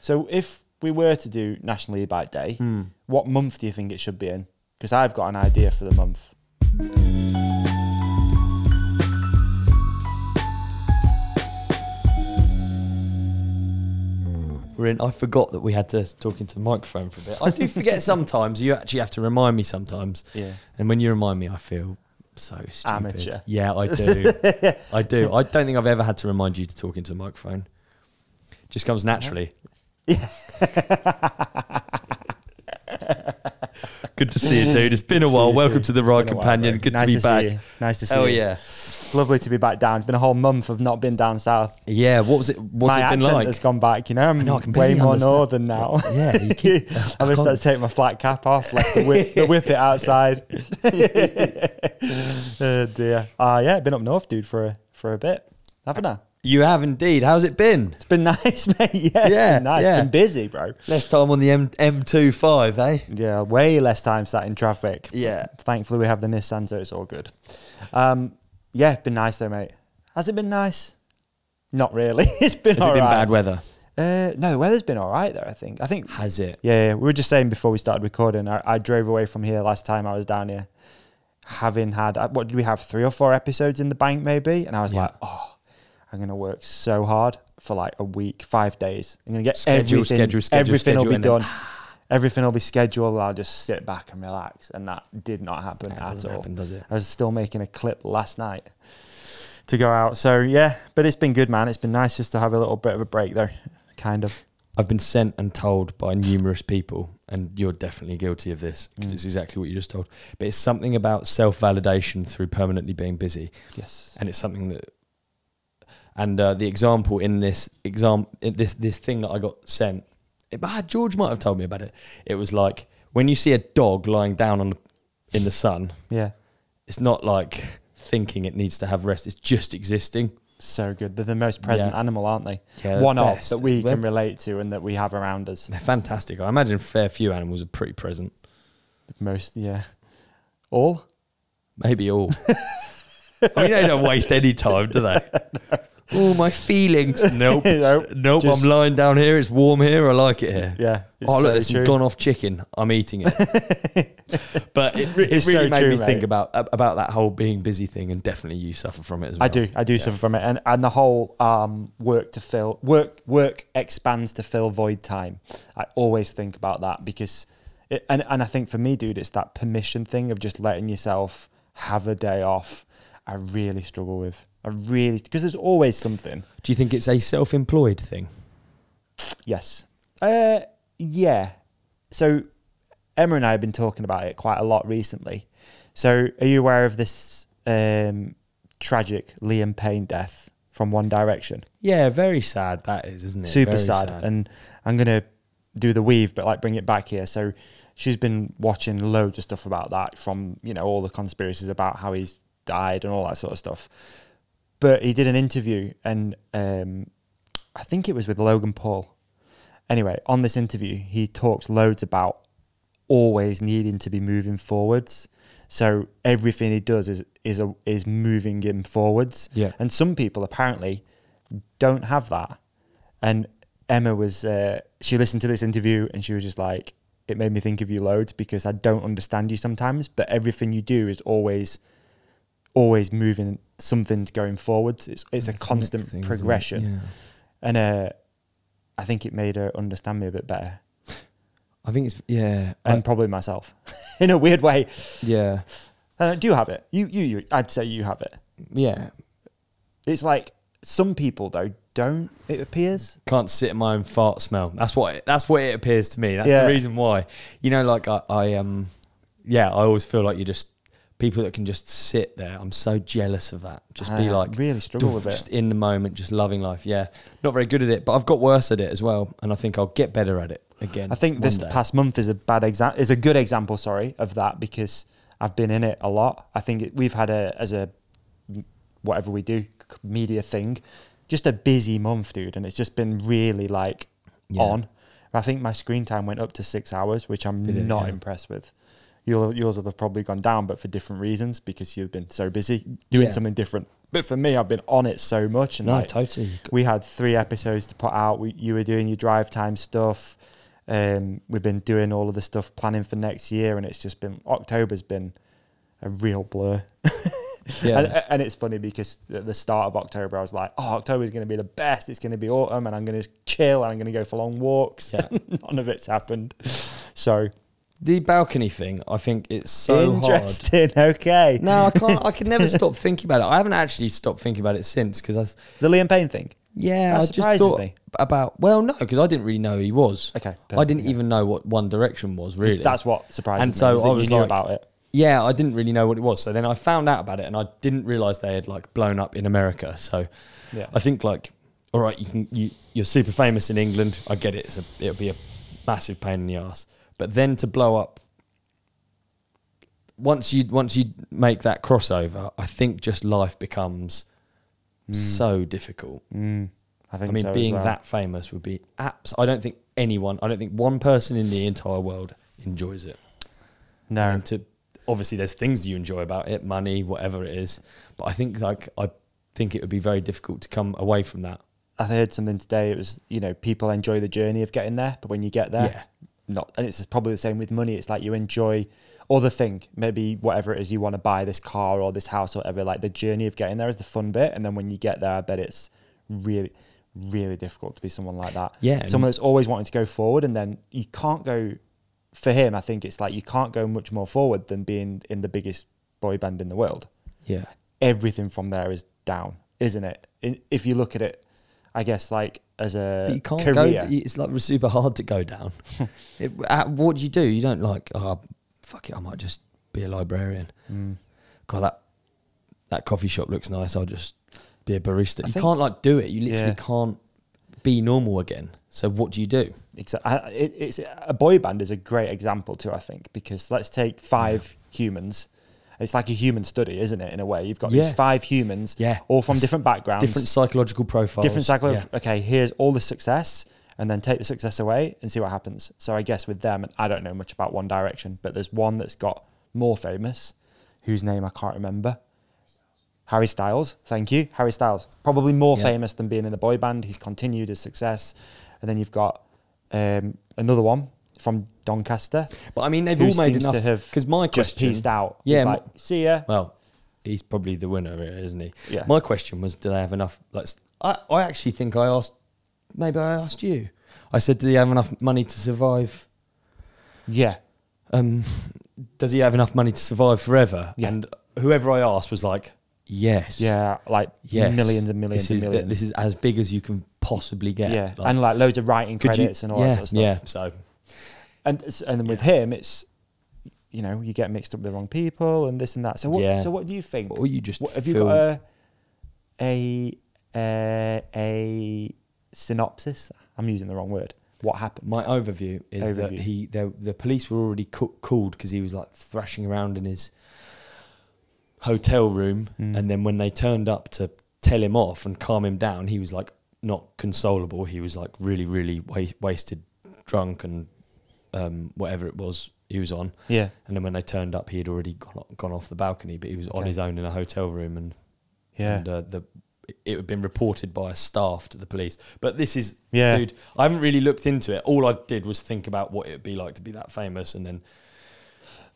So if we were to do National E-Bike Day, what month do you think it should be in? Because I've got an idea for the month. I forgot that we had to talk into the microphone for a bit. I do forget sometimes. You actually have to remind me sometimes. Yeah. And when you remind me, I feel so stupid. Amateur. Yeah, I do. I do. I don't think I've ever had to remind you to talk into a microphone. It just comes naturally. Yeah. Good to see you, dude. It's been a while. Welcome to the Ride Companion. Good to be back. Nice to see you. Oh, yeah. Lovely to be back down. It's been a whole month of not been down south. Yeah, what's it been like? My accent has gone back, you know. I'm way more northern now. Yeah, you keep, I've just had to take my flat cap off, like the whip it outside. Oh dear. Yeah, been up north, dude, for a bit, haven't I? You have indeed. How's it been? It's been nice, mate. Yeah, it's been nice. It's been busy, bro. Less time on the M25, eh? Yeah, way less time sat in traffic. Yeah. Thankfully, we have the Nissan, so it's all good. Yeah, it's been nice though, mate. Has it been nice? Not really. It's been all right. Has it been bad weather? No, the weather's been all right there, I think. Has it? Yeah, we were just saying before we started recording, I drove away from here last time I was down here, having had, what did we have, 3 or 4 episodes in the bank maybe? And I was like, oh, I'm going to work so hard for like a week, 5 days. I'm going to get everything will be done. Everything will be scheduled. I'll just sit back and relax. And that did not happen at all. Does it? I was still making a clip last night to go out. So yeah, but it's been good, man. It's been nice just to have a little bit of a break there, kind of. I've been sent and told by numerous people, and you're definitely guilty of this, because it's exactly what you just told. But it's something about self-validation through permanently being busy. Yes. And it's something that, and the example in this thing that I got sent, George might have told me about it. It was like when you see a dog lying down in the sun. Yeah, it's not like thinking it needs to have rest. It's just existing. So good. They're the most present animal, aren't they? Yeah, one of that we can relate to and that we have around us. They're fantastic. I imagine a fair few animals are pretty present. Most, yeah. All? Maybe all. I mean, they don't waste any time, do they? No. Oh, my feelings. Nope. Nope. I'm lying down here. It's warm here. I like it here. Yeah. Oh, look, there's some gone off chicken. I'm eating it. But it really made me think about that whole being busy thing, and definitely you suffer from it as well. I do suffer from it. And the whole work expands to fill void time. I always think about that because, and I think for me, dude, it's that permission thing of just letting yourself have a day off. I really struggle with. Because there's always something. Do you think it's a self-employed thing? Yes. Yeah. So Emma and I have been talking about it quite a lot recently. So are you aware of this tragic Liam Payne death from One Direction? Yeah, very sad that is, isn't it? Super sad. And I'm going to do the weave, but like bring it back here. So she's been watching loads of stuff about that, from, you know, all the conspiracies about how he's died and all that sort of stuff. But he did an interview, and I think it was with Logan Paul. Anyway, on this interview, he talked loads about always needing to be moving forwards. So everything he does is moving him forwards. Yeah. And some people apparently don't have that. And Emma was, she listened to this interview and she was just like, it made me think of you loads because I don't understand you sometimes, but everything you do is always moving, something's going forwards. It's a constant progression. Yeah. And I think it made her understand me a bit better. I think it's, yeah. And probably myself in a weird way. Yeah. Do you have it? You I'd say you have it. Yeah. It's like some people though don't, it appears. Can't sit in my own fart smell. That's what it appears to me. That's the reason why. You know, like I always feel like you're just, people that can just sit there, I'm so jealous of that. Just be like, really struggle with it. Just in the moment, just loving life. Yeah, not very good at it, but I've got worse at it as well, and I think I'll get better at it again. I think this past month is a good example, sorry, of that, because I've been in it a lot. I think we've had as a whatever we do, media thing, just a busy month, dude, and it's just been really like on. I think my screen time went up to 6 hours, which I'm not impressed with. Yours will have probably gone down, but for different reasons, because you've been so busy doing something different. But for me, I've been on it so much. And No, like, totally. we had 3 episodes to put out. You were doing your drive time stuff. We've been doing all of the stuff, planning for next year. And it's just been, October's been a real blur. Yeah. And it's funny because at the start of October, I was like, oh, October is going to be the best. It's going to be autumn and I'm going to chill and I'm going to go for long walks. Yeah. None of it's happened. So The balcony thing, I think it's so interesting. hard. Okay. No, I can't. I can never stop thinking about it. I haven't actually stopped thinking about it since because The Liam Payne thing. yeah, That I just surprises thought me. about. Well, no, because I didn't really know who he was. Okay. I didn't even know what One Direction was really. That's what surprises And me. so is that I was you knew like- about it. Yeah, I didn't really know what it was. So then I found out about it, and I didn't realize they had like blown up in America. So Yeah. I think like, all right, you're super famous in England. I get it. It'll be a massive pain in the ass. But then to blow up, once you make that crossover, I think just life becomes so difficult. I think I mean, so being as well. that famous would be I don't think one person in the entire world enjoys it. No. And obviously there's things you enjoy about it, money, whatever it is. But I think it would be very difficult to come away from that. I heard something today. It was, people enjoy the journey of getting there, but when you get there, not. And it's probably the same with money. It's like you enjoy, or the thing, maybe whatever it is you want to buy, this car or this house or whatever. Like the journey of getting there is the fun bit, and then when you get there, I bet it's really, really difficult to be someone like that. Yeah, someone that's always wanting to go forward, and then you can't go. For him, I think it's like you can't go much more forward than being in the biggest boy band in the world. Yeah. Everything from there is down, isn't it? If you look at it, I guess like as a But you can't career. go. It's like super hard to go down. What do you do? You don't like, oh, fuck it, I might just be a librarian. God, that coffee shop looks nice. I'll just be a barista. You can't like do it. You literally can't be normal again. So what do you do? It's a boy band is a great example too, I think, because let's take 5 humans. It's like a human study, isn't it? In a way, you've got these 5 humans, all from different backgrounds, different psychological profiles, different psychological. Okay, here's all the success, and then take the success away and see what happens. So I guess with them, and I don't know much about One Direction, but there's one that's got more famous, whose name I can't remember. Harry Styles, thank you, Harry Styles. Probably more famous than being in the boy band. He's continued his success, and then you've got another one from Doncaster. But I mean, they've all made enough. Because my just question, pieced out. Yeah, He's like, see ya. Well, he's probably the winner, isn't he? Yeah. My question was, do they have enough? Like, I actually think I asked. Maybe I asked you. I said, do they have enough money to survive? Yeah. Does he have enough money to survive forever? Yeah. And whoever I asked was like, yes. Yeah, like millions and millions and millions. This is as big as you can possibly get. Yeah, Like, and like loads of writing credits and all that sort of stuff. Yeah, so. And then with him, it's, you get mixed up with the wrong people and this and that. So what do you think? Or you just have you got a synopsis? I'm using the wrong word. What happened? My overview is that the police were already called because he was like thrashing around in his hotel room, and then when they turned up to tell him off and calm him down, he was like not consolable. He was like really, really wasted, drunk, and whatever it was he was on. Yeah. And then when they turned up, he had already gone off the balcony, but he was on his own in a hotel room, and it had been reported by a staff to the police. But this is, dude, I haven't really looked into it. All I did was think about what it would be like to be that famous, and then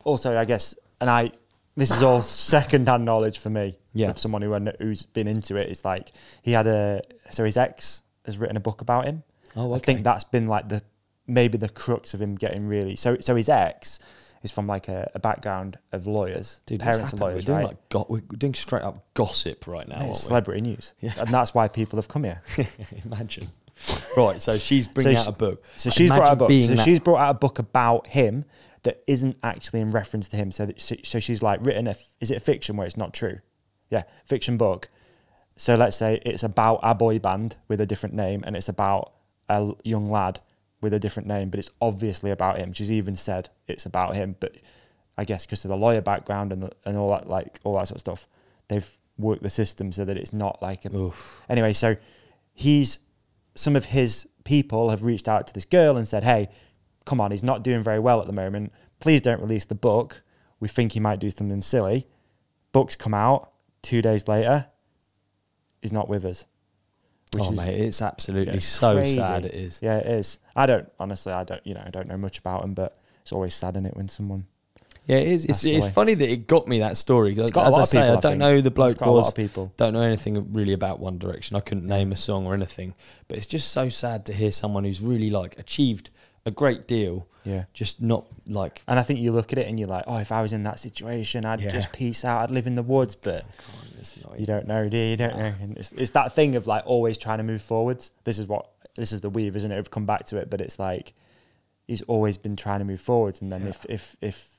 also, I guess, this is all second-hand knowledge for me of someone who's been into it. It's like his ex has written a book about him. Oh, okay. I think that's been like maybe the crux of him getting really. So his ex is from like a background of lawyers. Dude, parents are lawyers, we're doing right? we're doing straight up gossip right now. It's celebrity news, and that's why people have come here. Imagine. Right, so she's bringing out a book. So she's brought out a book. So she's brought out a book about him that isn't actually in reference to him. So she's like written is it a fiction where it's not true? Yeah, fiction book. So let's say it's about a boy band with a different name, and it's about a young lad with a different name, but it's obviously about him. She's even said it's about him, but I guess because of the lawyer background and all that, like all that sort of stuff, they've worked the system so that it's not like anyway. So some of his people have reached out to this girl and said, hey, come on, he's not doing very well at the moment. Please don't release the book. We think he might do something silly. Book's come out 2 days later. he's not with us. Mate, it's absolutely so crazy. Sad. It is. Yeah, it is. I don't know much about him, but it's always sad, isn't it, when someone. Yeah, it is. It's funny that it got me that story. It's got as I say, I don't know who the bloke was. A lot of people. Don't know anything really about One Direction. I couldn't name a song or anything. But it's just so sad to hear someone who's really like achieved a great deal. Yeah. Just not like. And I think you look at it and you're like, oh, if I was in that situation, I'd just peace out. I'd live in the woods. But you don't know, do you? You don't know. And it's that thing of like always trying to move forwards. This is the weave, isn't it? We've come back to it, but it's like he's always been trying to move forwards, and then if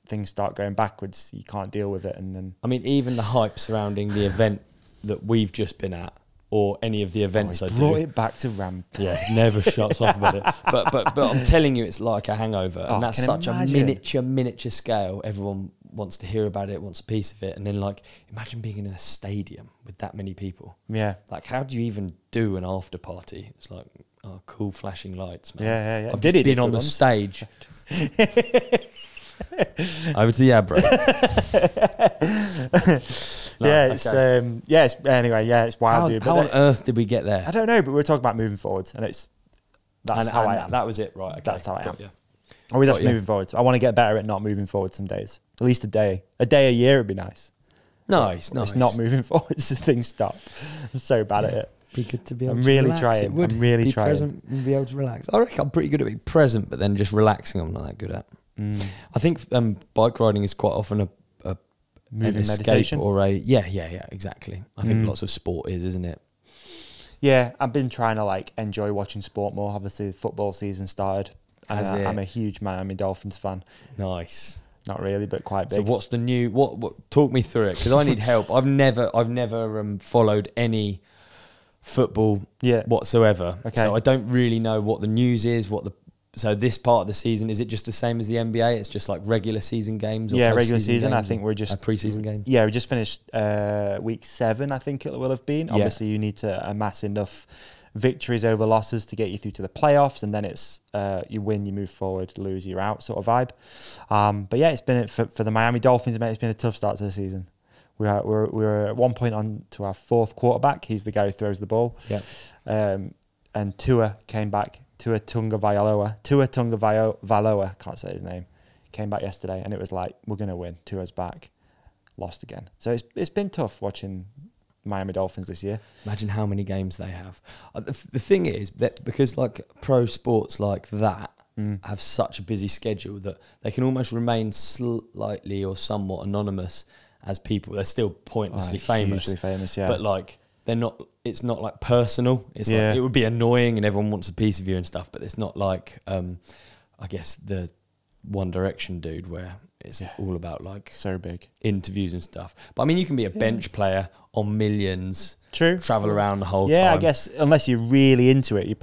things start going backwards, you can't deal with it. And then even the hype surrounding the event that we've just been at, or any of the events I brought it back to Rampage. Yeah, never shuts off about it. But I'm telling you, it's like a hangover, and that's such a miniature scale. Everyone wants to hear about it, wants a piece of it, and then like imagine being in a stadium with that many people. Yeah, like how do you even do an after party? It's like cool flashing lights, man. Yeah. I've been on the stage. Over to the ad break. It's wild, dude. How on earth did we get there? I don't know, but we were talking about moving forwards, and that's how I am. That was it, right? Okay. That's how I am. Always have to moving forwards. I want to get better at not moving forward some days. At least a day a year would be nice. Nice. It's not moving forwards as things stop. I'm so bad at it. Be good to be able I'm to really relax. trying. It would I'm really be trying. Present and be able to relax. I reckon I'm pretty good at being present, but then just relaxing I'm not that good at. I think bike riding is quite often a moving escape meditation or exactly. I think lots of sport isn't it? Yeah, I've been trying to like enjoy watching sport more. Obviously, the football season started. I'm a huge Miami Dolphins fan. Nice. Not really, but quite big. So what's the new? What talk me through it, because I need help. I've never followed any football whatsoever. Okay. So I don't really know what the news is. So this part of the season, is it just the same as the NBA? It's just like regular season games? Or regular season. I think we're just pre-season games. Yeah, we just finished week 7. I think it will have been. Obviously, you need to amass enough victories over losses to get you through to the playoffs, and then it's you win, you move forward, lose, you're out sort of vibe. But yeah, it's been for the Miami Dolphins, mate. It's been a tough start to the season. We're at one point on to our 4th quarterback. He's the guy who throws the ball. Yeah. And Tua came back. Tua Tagovailoa, can't say his name, came back yesterday, and it was like, we're going to win. Tua's back. Lost again. So it's been tough watching Miami Dolphins this year. Imagine how many games they have. The thing is that because like pro sports like that have such a busy schedule that they can almost remain slightly or somewhat anonymous as people. They're still pointlessly famous. Hugely famous, yeah. But like they're not. It's not like personal. It's like it would be annoying and everyone wants a piece of you and stuff. But it's not like I guess the One Direction dude where it's all about like so big interviews and stuff. But I mean, you can be a bench player on millions. True. Travel around the whole time. Yeah, I guess unless you're really into it,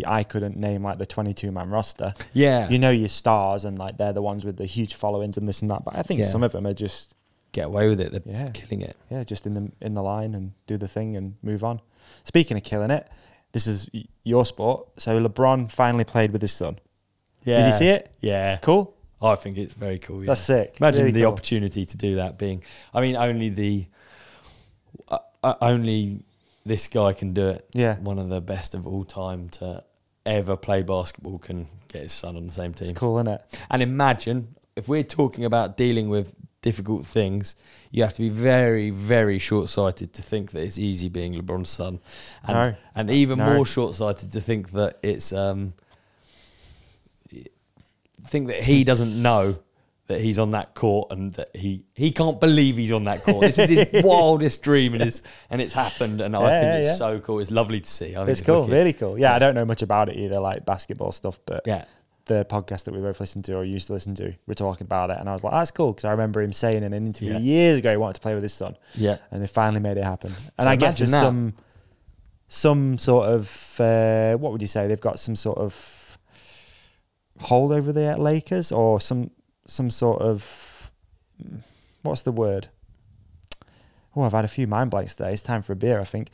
I couldn't name like the 22-man roster. Yeah. You know your stars and like they're the ones with the huge followings and this and that. But I think some of them are just get away with it. They're killing it. Yeah, just in the line and do the thing and move on. Speaking of killing it, this is your sport. So LeBron finally played with his son. Yeah. Did you see it? Yeah. Cool? I think it's very cool. Yeah. That's sick. Imagine really the opportunity to do that being... I mean, only this guy can do it. Yeah. One of the best of all time to ever play basketball can get his son on the same team. It's cool, isn't it? And imagine, if we're talking about dealing with difficult things, you have to be very, very short-sighted to think that it's easy being LeBron's son. And even more short-sighted to think that it's... think that he doesn't know that he's on that court and that he can't believe he's on that court. This is his wildest dream and it's happened, and I think it's so cool. It's lovely to see. It's cool, really cool. Yeah, I don't know much about it either, like basketball stuff, but the podcast that we both listened to or used to listen to, we're talking about it, and I was like, that's cool, because I remember him saying in an interview years ago he wanted to play with his son. Yeah. And they finally made it happen. And I guess there's some sort of, what would you say? They've got some sort of hold over the Lakers, or some sort of, what's the word? Oh, I've had a few mind blanks today. It's time for a beer, I think.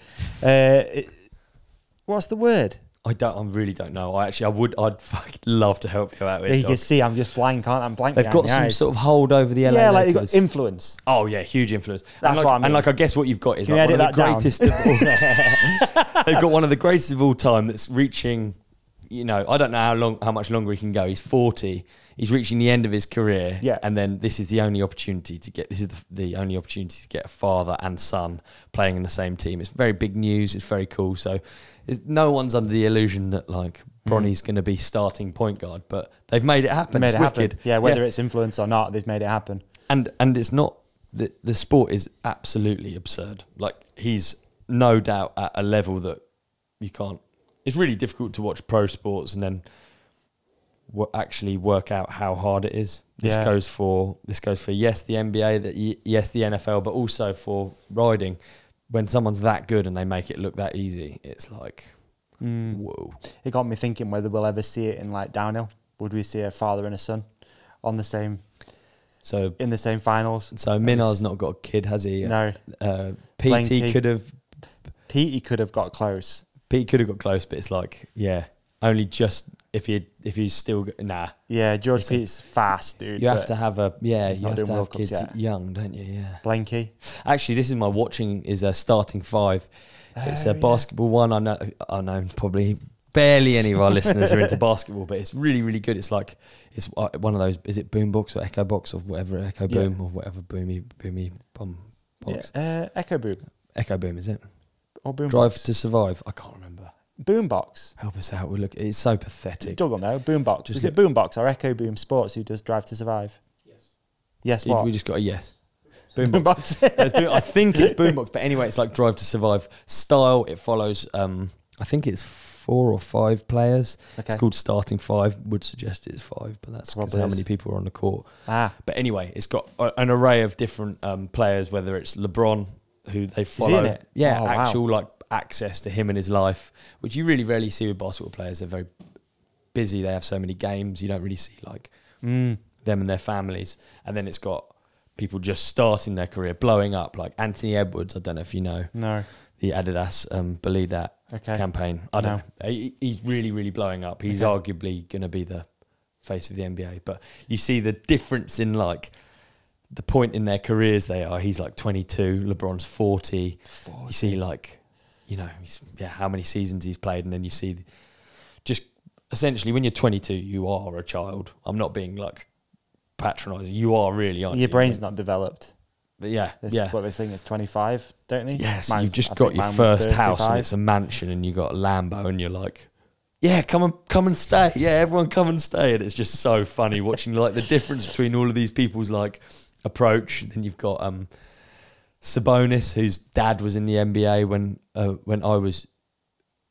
What's the word? I really don't know. I'd fucking love to help you out with it. You can see I'm just blank, I'm blank. They've got some sort of hold over the LA. Yeah, Lakers. they've got influence. Oh yeah, huge influence. That's what I mean. And I guess what you've got is like one of the greatest of all. They've got one of the greatest of all time that's reaching, I don't know how much longer he can go. He's 40. He's reaching the end of his career. Yeah. And then this is the only opportunity to get a father and son playing in the same team. It's very big news. It's very cool. So no one's under the illusion that like Bronny's going to be starting point guard, but they've made it happen. It's wicked. Yeah, whether it's influence or not, they've made it happen. And it's not, the sport is absolutely absurd. Like he's no doubt at a level that you can't, it's really difficult to watch pro sports and then actually work out how hard it is. This goes for yes, the NBA, yes, the NFL, but also for riding. When someone's that good and they make it look that easy, it's like, whoa. It got me thinking whether we'll ever see it in like downhill. Would we see a father and a son in the same finals? So Minar's not got a kid, has he? No. Petey could have got close. Pete could have got close, but it's like, only just if he's still nah. Yeah, George Pete's fast, dude. You have to have kids yet. young, don't you? Yeah. Blanky. Actually, this is my watching is a starting five. It's a basketball one. I know probably barely any of our listeners are into basketball, but it's really, really good. It's like it's one of those. Is it Boombox or Echo Box or whatever? Echo Boom or whatever. Boomy bomb box. Yeah. Echo Boom. Echo Boom, is it? Or Boombox. Drive to Survive. I can't remember. Boombox. Help us out. It's so pathetic. Doug will know. Boombox. Is it Boombox or Echo Boom Sports who does Drive to Survive? Yes. What? We just got a yes. Boombox. I think it's Boombox, but anyway, it's like Drive to Survive style. It follows, I think it's 4 or 5 players. Okay. It's called Starting 5. Would suggest it's 5, but that's because how many people are on the court. But anyway, it's got an array of different players, whether it's LeBron, who they follow. Is he in it? Yeah, actual like access to him and his life, which you really rarely see with basketball players. They're very busy. They have so many games. You don't really see like them and their families. And then it's got people just starting their career, blowing up, like Anthony Edwards. I don't know if you know. No. The Adidas Believe That campaign. I don't know. He's really, really blowing up. He's arguably going to be the face of the NBA. But you see the difference in like the point in their careers they are. He's like 22, LeBron's 40. You see like, how many seasons he's played, and then you see just essentially when you're 22, you are a child. I'm not being like patronising. You are really, aren't you? Your brain's not developed. But What they think is 25, don't they? Yes, you've just got your first house and it's a mansion and you got a Lambo and you're like, yeah, come and stay. Yeah, everyone come and stay. And it's just so funny watching like the difference between all of these people's like approach. Then you've got Sabonis, whose dad was in the NBA when I was,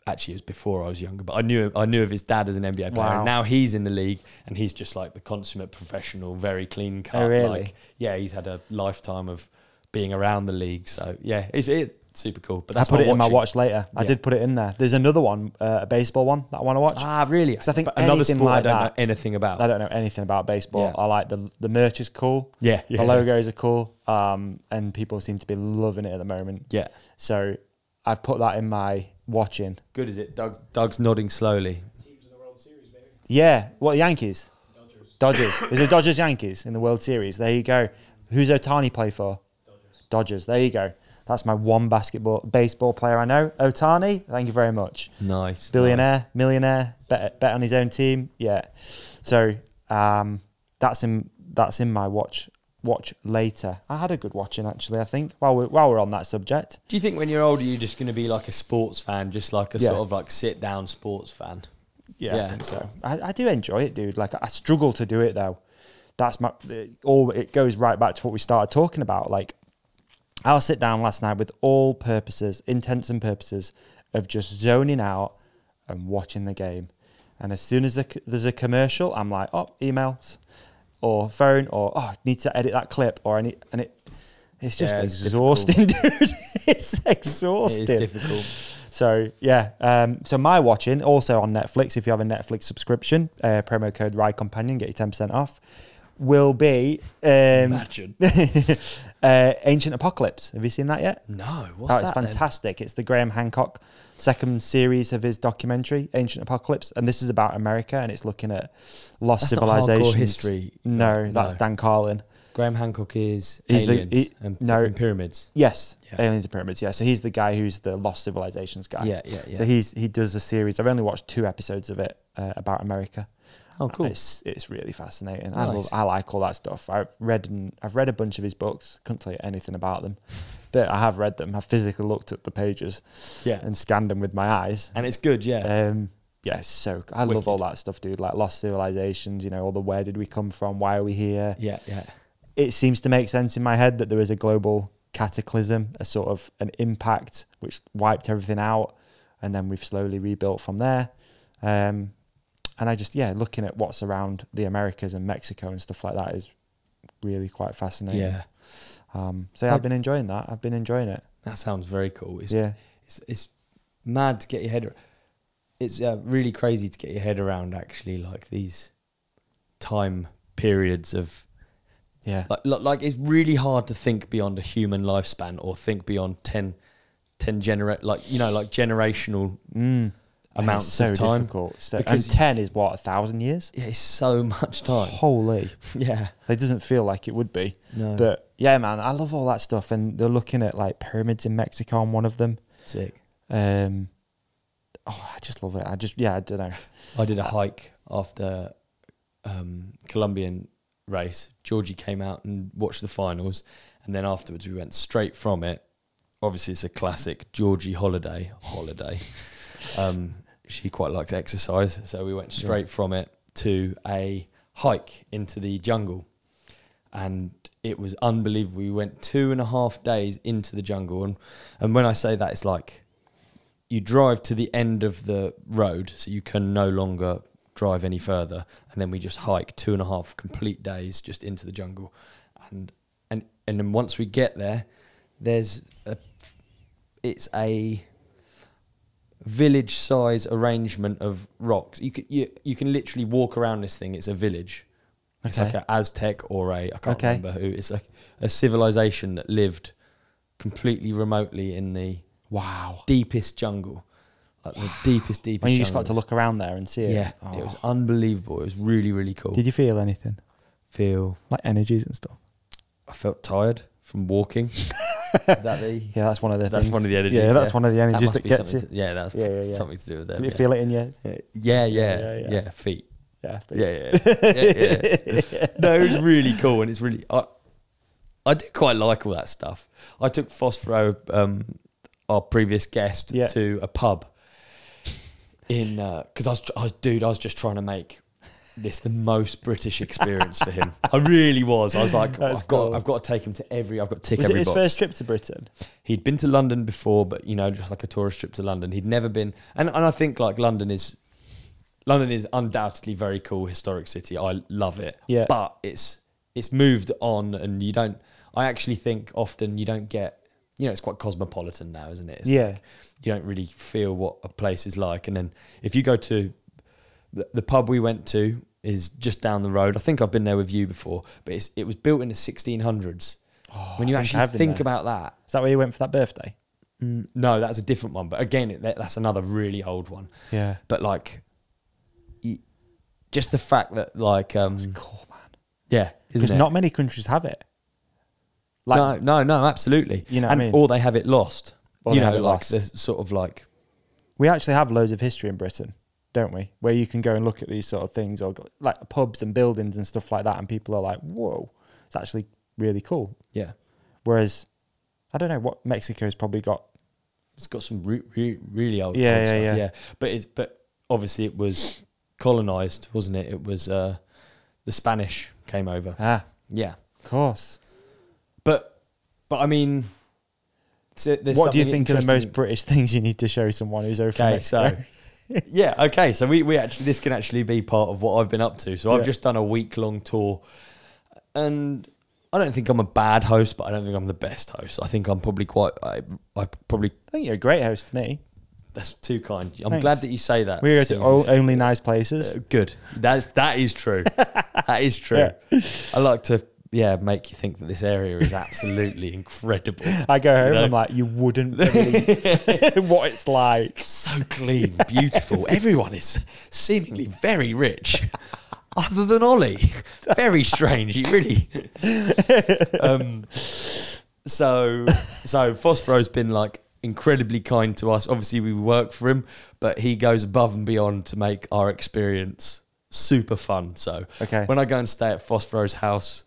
actually it was before I was younger, but I knew of his dad as an NBA player. And now he's in the league and he's just like the consummate professional, very clean cut. Oh, really? Like, he's had a lifetime of being around the league. So it's super cool. But I put it in my watch later. I did put it in there. There's another one, a baseball one that I want to watch. Ah, really? Because I think another sport like I don't know anything about. I don't know anything about baseball. Yeah. I like the merch is cool. Yeah. The logos are cool. And people seem to be loving it at the moment. Yeah. So I've put that in my watching. Good, is it? Doug's nodding slowly. Teams in the World Series, baby. Yeah. What, Yankees? Dodgers. Is it Dodgers Yankees in the World Series? There you go. Who's Ohtani play for? Dodgers. There you go. That's my one baseball player I know. Ohtani, thank you very much. Nice. Billionaire, millionaire, bet on his own team. Yeah. So that's in my watch later. I had a good watching actually, I think, while we're on that subject. Do you think when you're older you're just going to be like a sports fan, just like a sort of like sit down sports fan? Yeah, I think so. I do enjoy it, dude. Like I struggle to do it though. That's it goes right back to what we started talking about. Like I'll sit down last night with all purposes, intents and purposes of just zoning out and watching the game. And as soon as there's a commercial, I'm like, oh, emails or phone or I need to edit that clip or it's just exhausting, dude. It's exhausting. It is difficult. So so my watching also on Netflix. If you have a Netflix subscription, promo code RideCompanion, get you 10% off. will be Imagine. Ancient Apocalypse. Have you seen that yet? No, what's that? It's fantastic. It's the Graham Hancock second series of his documentary, Ancient Apocalypse, and this is about America, and it's looking at lost civilizations. Not hardcore history. No, that's Dan Carlin. Graham Hancock is He's Aliens and Pyramids. Yes, Aliens and Pyramids. Yeah, so he's the guy who's the lost civilizations guy. Yeah. So he does a series. I've only watched 2 episodes of it about America. Oh, cool. It's really fascinating. Nice. I like all that stuff. I've read a bunch of his books. Couldn't tell you anything about them, but I have read them. I've physically looked at the pages, and scanned them with my eyes. And it's good, yeah. So I love all that stuff, dude. Like lost civilizations. You know, all the where did we come from? Why are we here? Yeah. It seems to make sense in my head that there was a global cataclysm, a sort of an impact which wiped everything out, and then we've slowly rebuilt from there. And I just, looking at what's around the Americas and Mexico and stuff like that is really quite fascinating. Yeah. I've been enjoying that. I've been enjoying it. That sounds very cool. It's mad to get your head. It's really crazy to get your head around actually like these time periods of. Yeah. Like it's really hard to think beyond a human lifespan or think beyond 10 generational amounts of time. Difficult. And 10 is what, 1,000 years? Yeah, it's so much time. Holy. Yeah. It doesn't feel like it would be. No. But yeah, man, I love all that stuff. And they're looking at like pyramids in Mexico on one of them. Sick. I just love it. I don't know. I did a hike after Colombian race. Georgie came out and watched the finals, and then afterwards we went straight from it. Obviously it's a classic Georgie holiday. She quite likes exercise, so we went straight from it to a hike into the jungle, and it was unbelievable. We went 2.5 days into the jungle, and when I say that, it's like you drive to the end of the road so you can no longer drive any further, and then we just hike 2.5 complete days just into the jungle, and then once we get there, it's a village size arrangement of rocks. You can literally walk around this thing. It's a village. It's like an Aztec or I can't remember who. It's like a civilization that lived completely remotely in the deepest jungle. Like the deepest When you just got to look around there and see it. Yeah, it was unbelievable. It was really, really cool. Did you feel anything? Like energies and stuff? I felt tired from walking. That's one of the things. One of the energies. Yeah, that's one of the energies that gets you. That's something to do with that. Did you feel it in your feet? Yeah. No, it was really cool, and it's really I do quite like all that stuff. I took Fosforo, our previous guest, to a pub in because I was just trying to make this the most British experience for him. I really was. I was like, I've got to take him to I've got to tick every box. Was it his first trip to Britain? He'd been to London before, but just like a tourist trip to London. He'd never been, and I think like London is undoubtedly very cool, historic city. I love it. Yeah. But it's moved on, and I actually think often you don't get, it's quite cosmopolitan now, isn't it? It's like, you don't really feel what a place is like. And then if you go to the pub we went to is just down the road. I think I've been there with you before, but it was built in the 1600s. When you actually think about that. Is that where you went for that birthday? No, that's a different one. But again, that's another really old one. Yeah. But like, just the fact that like... It's cool, man. Yeah. Because not many countries have it. Like, no, absolutely. You know what I mean? Or they have it lost. Or the sort of like... We actually have loads of history in Britain, don't we? Where you can go and look at these sort of things, or like pubs and buildings and stuff like that, and people are like, whoa, it's actually really cool. Yeah. Whereas, I don't know what Mexico's probably got. It's got some really old, old stuff. Yeah. But obviously it was colonized, wasn't it? It was the Spanish came over. Yeah. Of course. But I mean, what do you think are the most British things you need to show someone who's over from Mexico? So we actually, this can actually be part of what I've been up to. So I've just done a week-long tour, and I don't think I'm a bad host, but I don't think I'm the best host. I think I'm probably I think you're a great host to me. That's too kind. I'm Thanks. glad that you say that. We go to only nice places. Good. That is true. That is true. Yeah. I like to make you think that this area is absolutely incredible. I go home, I'm like, you wouldn't believe what it's like. So clean, beautiful. Everyone is seemingly very rich, other than Ollie. Very strange. He really. So Fosforo's been like incredibly kind to us. Obviously, we work for him, but he goes above and beyond to make our experience super fun. So when I go and stay at Fosforo's house,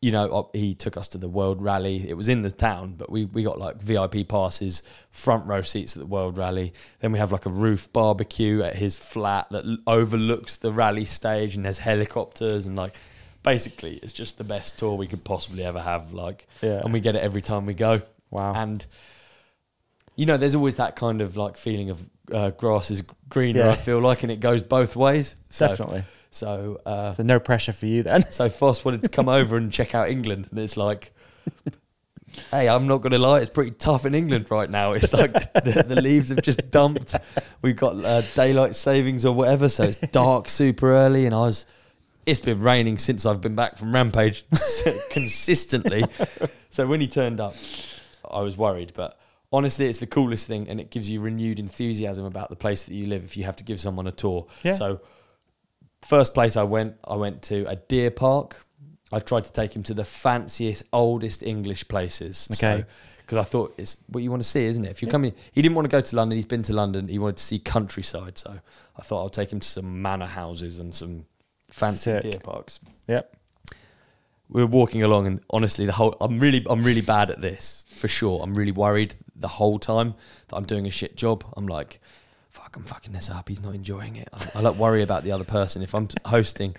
you know, he took us to the World Rally. It was in the town, but we got like VIP passes, front row seats at the World Rally. Then we have like a roof barbecue at his flat that overlooks the rally stage, and there's helicopters, and like basically it's just the best tour we could possibly ever have. Like, and we get it every time we go. Wow. And you know, there's always that kind of like feeling of grass is greener, I feel like, and it goes both ways. Definitely. So no pressure for you then. So Foss wanted to come over and check out England, and it's like, hey, I'm not going to lie, it's pretty tough in England right now. It's like the leaves have just dumped. We've got daylight savings or whatever, so it's dark super early, and it's been raining since I've been back from Rampage consistently. So when he turned up, I was worried, but honestly, it's the coolest thing, and it gives you renewed enthusiasm about the place that you live if you have to give someone a tour. Yeah. So first place I went to a deer park. I tried to take him to the fanciest, oldest English places. Okay. Because I thought it's what you want to see, isn't it? If you're coming, he didn't want to go to London. He's been to London. He wanted to see countryside. So I thought I'll take him to some manor houses and some fancy deer parks. Yep. We were walking along, and honestly, I'm really bad at this for sure. I'm really worried the whole time that I'm doing a shit job. I'm like, fuck, I'm fucking this up. He's not enjoying it. I like worry about the other person. If I'm hosting,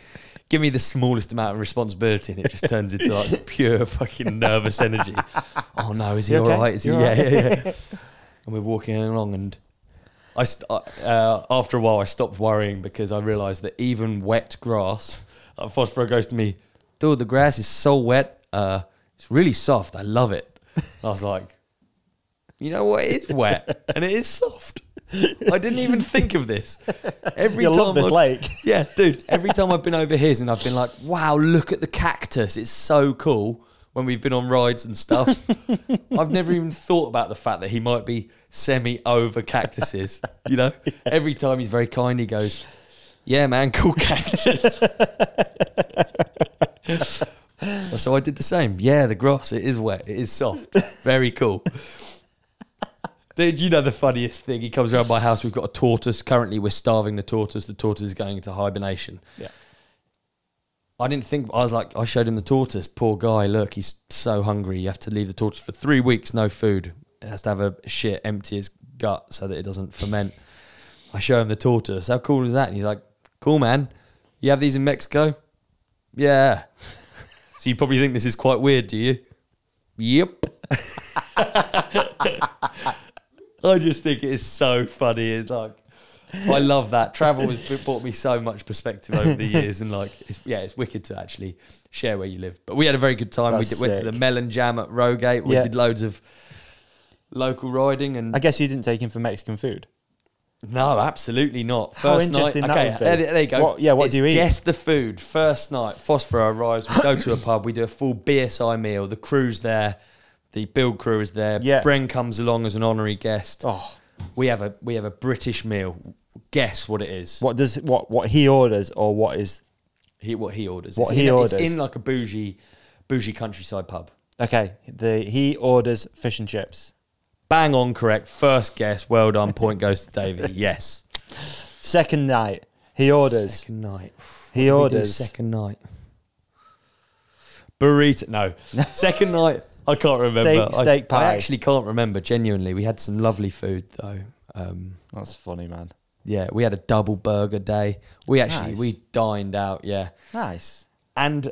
give me the smallest amount of responsibility, and it just turns into like pure fucking nervous energy. Oh no, is he all right? Is he? Yeah. And we're walking along, and after a while, I stopped worrying because I realised that even wet grass, Fosforo goes to me, dude, the grass is so wet. It's really soft. I love it. I was like, you know what? It's wet and it is soft. I didn't even think of this. You love this lake. Yeah, dude. Every time I've been over his and I've been like, wow, look at the cactus. It's so cool. When we've been on rides and stuff, I've never even thought about the fact that he might be semi-over cactuses. You know, every time he's very kind, he goes, yeah, man, cool cactus. So I did the same. Yeah, the grass, it is wet. It is soft. Very cool. Dude, you know the funniest thing? He comes around my house. We've got a tortoise. Currently, we're starving the tortoise. The tortoise is going into hibernation. Yeah. I didn't think... I was like... I showed him the tortoise. Poor guy. Look, he's so hungry. You have to leave the tortoise for 3 weeks, no food. It has to have a shit, empty his gut so that it doesn't ferment. I show him the tortoise. How cool is that? And he's like, cool, man. You have these in Mexico? Yeah. So you probably think this is quite weird, do you? Yep. I just think it is so funny. It's like, I love that. Travel has brought me so much perspective over the years, and like, it's wicked to actually share where you live. But we had a very good time. That's went to the Melon Jam at Rogate. We did loads of local riding, and I guess you didn't take him for Mexican food. No, absolutely not. How interesting that would be. There you go. What do you eat? Guess the food. First night, Fosforo arrives. We go to a pub. We do a full BSI meal. The crew's there. The build crew is there. Yeah. Bren comes along as an honorary guest. Oh, we have a British meal. Guess what it is? What he orders, or what is what he orders? It's in like a bougie countryside pub. Okay, he orders fish and chips. Bang on, correct. First guess. Well done. Point goes to Davey. Yes. Second night, he orders. Second night. He orders. Second night. Burrito. No. Second night. I can't remember. Steak pie. I actually can't remember. Genuinely, we had some lovely food though. That's funny, man. Yeah, we had a double burger day. We dined out. Yeah. Nice. And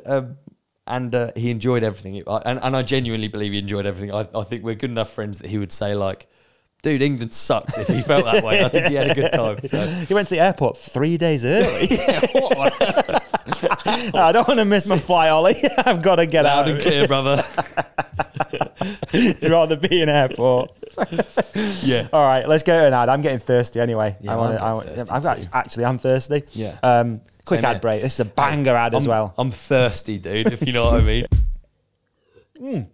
he enjoyed everything. And I genuinely believe he enjoyed everything. I think we're good enough friends that he would say, like, dude, England sucks, if he felt that way. I think he had a good time. So. He went to the airport 3 days early. I don't want to miss my flight, Ollie. I've got to get out and clear, brother. You'd rather be in airport. Yeah. All right, let's go to an ad. I'm getting thirsty anyway. Yeah, I'm thirsty. Yeah. Quick ad break. This is a banger ad as well. I'm thirsty, dude, if you know what I mean.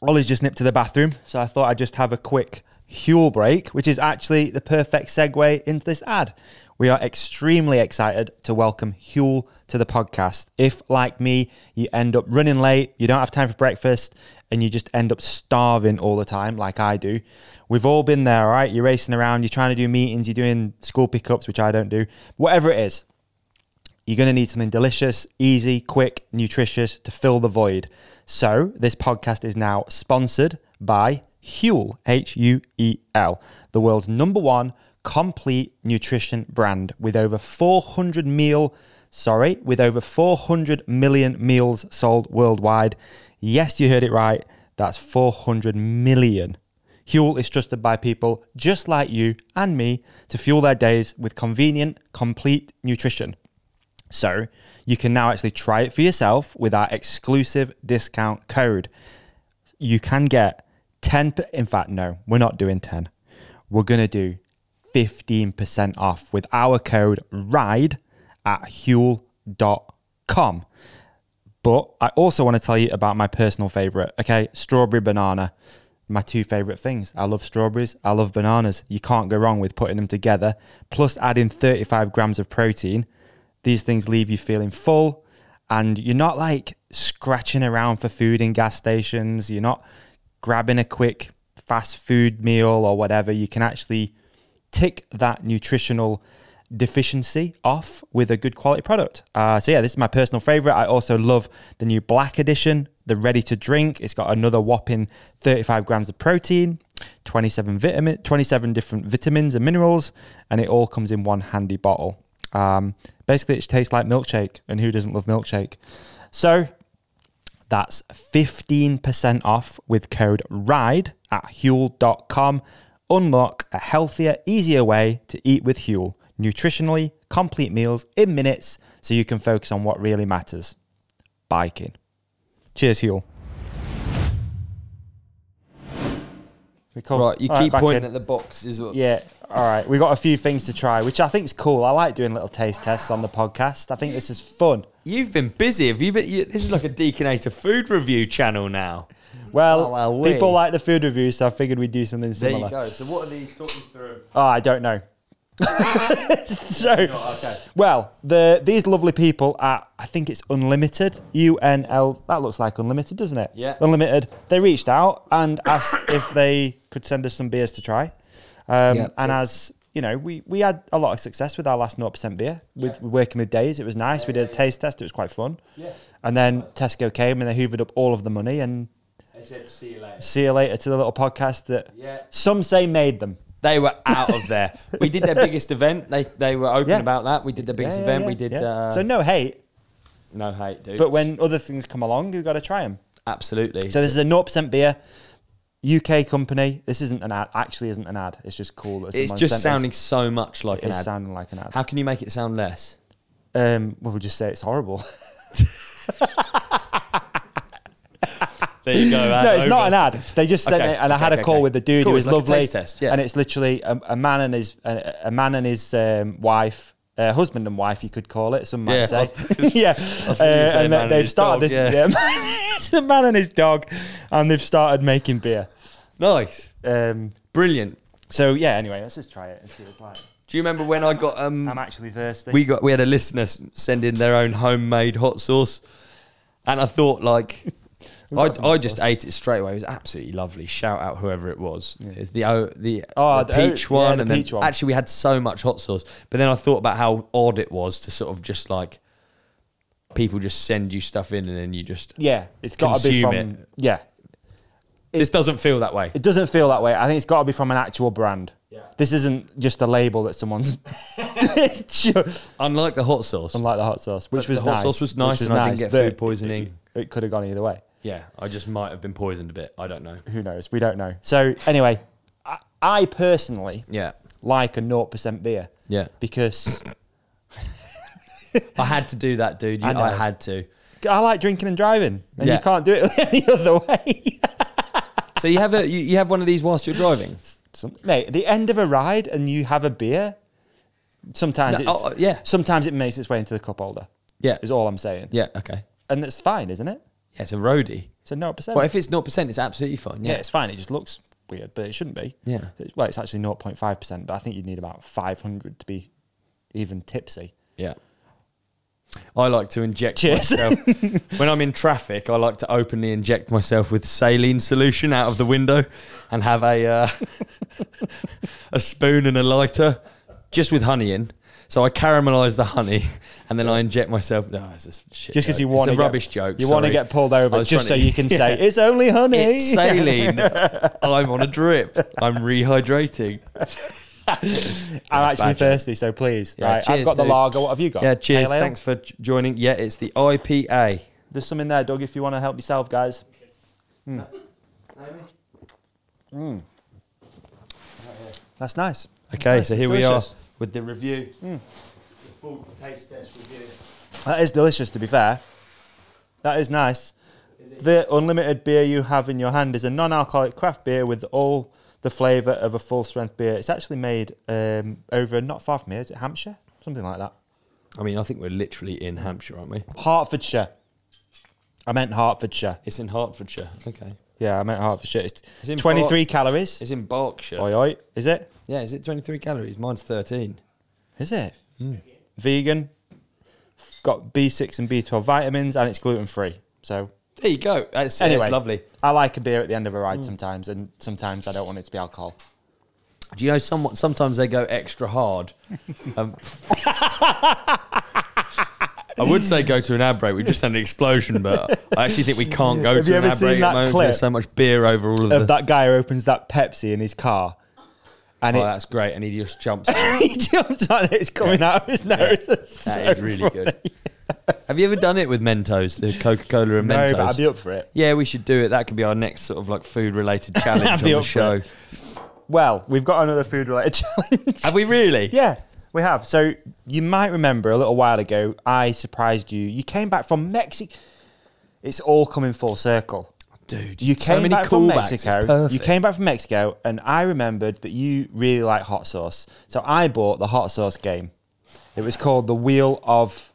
Ollie's just nipped to the bathroom, so I thought I'd just have a quick HUEL break, which is actually the perfect segue into this ad. We are extremely excited to welcome HUEL to the podcast. If, like me, you end up running late, you don't have time for breakfast, and you just end up starving all the time, like I do. We've all been there, all right? You're racing around, you're trying to do meetings, you're doing school pickups, which I don't do. Whatever it is, you're going to need something delicious, easy, quick, nutritious to fill the void. So this podcast is now sponsored by HUEL, H-U-E-L, the world's #1 complete nutrition brand with over 400 million meals sold worldwide. Yes, you heard it right. That's 400 million. HUEL is trusted by people just like you and me to fuel their days with convenient, complete nutrition. So you can now actually try it for yourself with our exclusive discount code. You can get 10, in fact, no, we're not doing 10. We're going to do 15% off with our code RIDE at HUEL.com. But I also want to tell you about my personal favorite, okay? Strawberry banana. My two favorite things. I love strawberries. I love bananas. You can't go wrong with putting them together. Plus adding 35 grams of protein. These things leave you feeling full and you're not like scratching around for food in gas stations. You're not grabbing a quick fast food meal or whatever. You can actually tick that nutritional deficiency off with a good quality product. So yeah, this is my personal favorite. I also love the new black edition, the ready to drink. It's got another whopping 35 grams of protein, 27 different vitamins and minerals, and it all comes in one handy bottle. Basically, it tastes like milkshake, and who doesn't love milkshake? So that's 15% off with code RIDE at HUEL.com. Unlock a healthier, easier way to eat with HUEL. Nutritionally complete meals in minutes so you can focus on what really matters. Biking. Cheers, HUEL. Right, you keep pointing at the boxes. Yeah, all right. We've got a few things to try, which I think is cool. I like doing little taste tests on the podcast. I think this is fun. You've been busy. Have you been? This is like a Deaconator food review channel now. Well, people like the food reviews, so I figured we'd do something similar. There you go. So what are these? Talk me through. Oh, I don't know. Okay. Well, these lovely people at, I think it's Unlimited, UNL, that looks like Unlimited, doesn't it? Yeah. Unlimited. They reached out and asked if they could send us some beers to try. As you know, we had a lot of success with our last 0% beer with working with Days. It was nice. We did a taste test. It was quite fun. Yeah. And then Tesco came and they hoovered up all of the money and they said, see you later. See you later to the little podcast that some say made them. They were out of there. We did their biggest event. They were open about that. We did their biggest event. We did. So no hate. No hate, dude. But when other things come along, you've got to try them. Absolutely. So this is a 0% beer, UK company. This isn't an ad. Actually, isn't an ad. It's just cool. It's just sounding so much like an ad. It's sounding like an ad. How can you make it sound less? Well, we'll just say it's horrible. There you go. No, it's not an ad. They just sent it, and I had a call with the dude who was like lovely. A taste test, and it's literally a man and his wife, husband and wife, you could call it. Some might say, and they've started this. It's a man and his dog, and they've started making beer. Nice, brilliant. So yeah. Anyway, let's just try it and see what it's like. Do you remember when I got? I'm actually thirsty. We had a listener send in their own homemade hot sauce, and I thought like. I just ate it straight away. It was absolutely lovely. Shout out whoever it was. Yeah. It's the peach one. The peach one. Actually, we had so much hot sauce. But then I thought about how odd it was to sort of just like people just send you stuff in and then you just it's got to be from it. This doesn't feel that way. It doesn't feel that way. I think it's got to be from an actual brand. Yeah. This isn't just a label that someone's. Unlike the hot sauce. Which was nice. The hot sauce was nice, and I didn't get food poisoning. It could have gone either way. Yeah, I just might have been poisoned a bit. I don't know. Who knows? We don't know. So anyway, I personally like a 0% beer. Yeah. Because I had to do that, dude. I had to. I like drinking and driving, and you can't do it any other way. So you have one of these whilst you're driving? Mate, at the end of a ride and you have a beer, sometimes sometimes it makes its way into the cup holder. Yeah. Is all I'm saying. Yeah, okay. And that's fine, isn't it? Yeah, it's a roadie. It's a 0%. Well, if it's 0%, it's absolutely fine. Yeah, it's fine. It just looks weird, but it shouldn't be. Yeah. Well, it's actually 0.5%, but I think you'd need about 500 to be even tipsy. Yeah. I like to inject Cheers. myself. When I'm in traffic, I like to openly inject myself with saline solution out of the window and have a spoon and a lighter just with honey in. So I caramelise the honey and then I inject myself. No, it's just shit. Just because you want to rubbish joke. You want to get pulled over just so you can say, it's only honey. It's saline. I'm on a drip. I'm rehydrating. I'm actually thirsty, so please. Yeah, right, cheers, I've got the dude. lager. What have you got? Yeah, cheers. Pale ale? Thanks for joining. Yeah, it's the IPA. There's some in there, Doug, if you want to help yourself, guys. That's nice. Okay, Nice, so it's here delicious. we are with the review. The full taste test review. That is delicious, to be fair. That is nice. The unlimited beer you have in your hand is a non-alcoholic craft beer with all the flavour of a full-strength beer. It's actually made over not far from here. Is it Hampshire? Something like that. I mean, I think we're literally in Hampshire, aren't we? Hertfordshire. I meant Hertfordshire. It's in Hertfordshire. Okay. Yeah, I meant Hertfordshire. It's in 23 calories. It's in Berkshire. Oi, oi. Is it? Yeah, is it 23 calories? Mine's 13. Is it? Vegan. Got B6 and B12 vitamins, and it's gluten-free. So There you go. anyway, it's lovely. I like a beer at the end of a ride sometimes, and sometimes I don't want it to be alcohol. Do you know sometimes they go extra hard? I would say go to an ad break. We just had an explosion, but I actually think we can't go Have you to an ever ad break seen at that the moment. clip There's so much beer over all of Of the... that guy who opens that Pepsi in his car, and that's great. And he just jumps on. he jumps on it, it's coming out of his nose. It's That is really good. Have you ever done it with Mentos, the Coca-Cola and Mentos? No, but I'd be up for it. Yeah, we should do it. That could be our next sort of like food-related challenge on be the up for show. it. Well, we've got another food-related challenge. Have we really? Yeah, we have. So you might remember a little while ago, I surprised you. You came back from Mexico. It's all coming full circle. Dude, You so came many back from callbacks. It's Mexico. perfect. You came back from Mexico, and I remembered that you really like hot sauce. So I bought the hot sauce game. It was called the Wheel of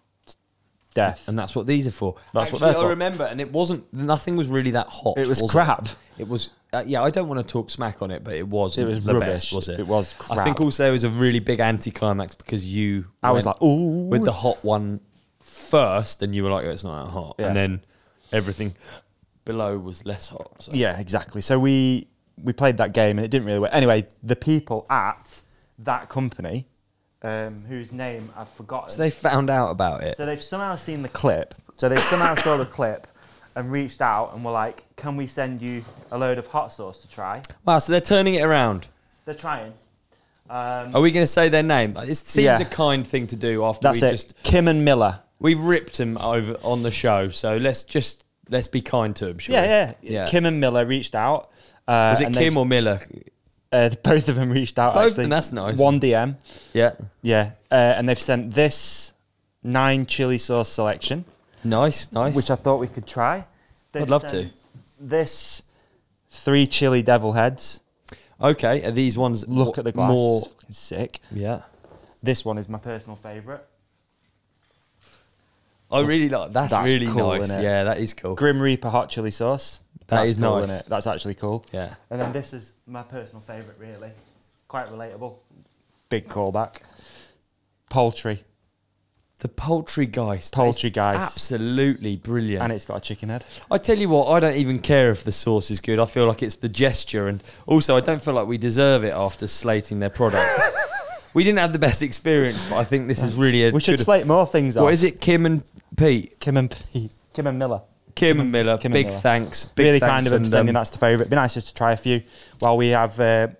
Death. And that's what these are for. That's what Actually, they're for. I remember, and it wasn't. Nothing was really that hot. It was it? crap. It was. Yeah, I don't want to talk smack on it, but it was. It was the rubbish. best, was it? It was crap. I think also it was a really big anticlimax because you. I was went like, ooh. with the hot one first, and you were like, oh, "It's not that hot," Yeah. and then everything below was less hot. So. Yeah, exactly. So we played that game, and it didn't really work. Anyway, the people at that company, whose name I've forgotten. So they found out about it. So they've somehow seen the clip. So they somehow saw the clip and reached out and were like, can we send you a load of hot sauce to try? Wow, so they're turning it around. They're trying. Are we going to say their name? It seems Yeah. a kind thing to do after That's we it. just... Kim and Miller. We've ripped him over on the show, so let's be kind to him, sure. Yeah. Kim and Miller reached out. Was it and Kim or Miller? both of them reached out, Both of actually. them, that's nice. One DM. Yeah. Yeah. And they've sent this 9 chili sauce selection. Nice, nice. Which I thought we could try. They've I'd love to. sent this 3 chili devil heads. Okay, are these ones Look at the glass. more... It's fucking sick. Yeah. This one is my personal favourite. I really like... That's really cool, nice. innit? Yeah, that is cool. Grim Reaper hot chili sauce. That That's is cool, nice. innit? That's actually cool. Yeah. And then this is my personal favourite, really. Quite relatable. Big callback. Poultry. The poultry geist. Poultry geist. Absolutely brilliant. And it's got a chicken head. I tell you what, I don't even care if the sauce is good. I feel like it's the gesture, and also I don't feel like we deserve it after slating their product. We didn't have the best experience, but I think this is really a... We should slate more things off. What is it? Kim and Pete? Kim and Pete. Kim and Miller. Kim and Miller. Kim and Big Miller. thanks. Big Really thanks kind of them and, sending that's the favourite. It'd be nice just to try a few. While we have the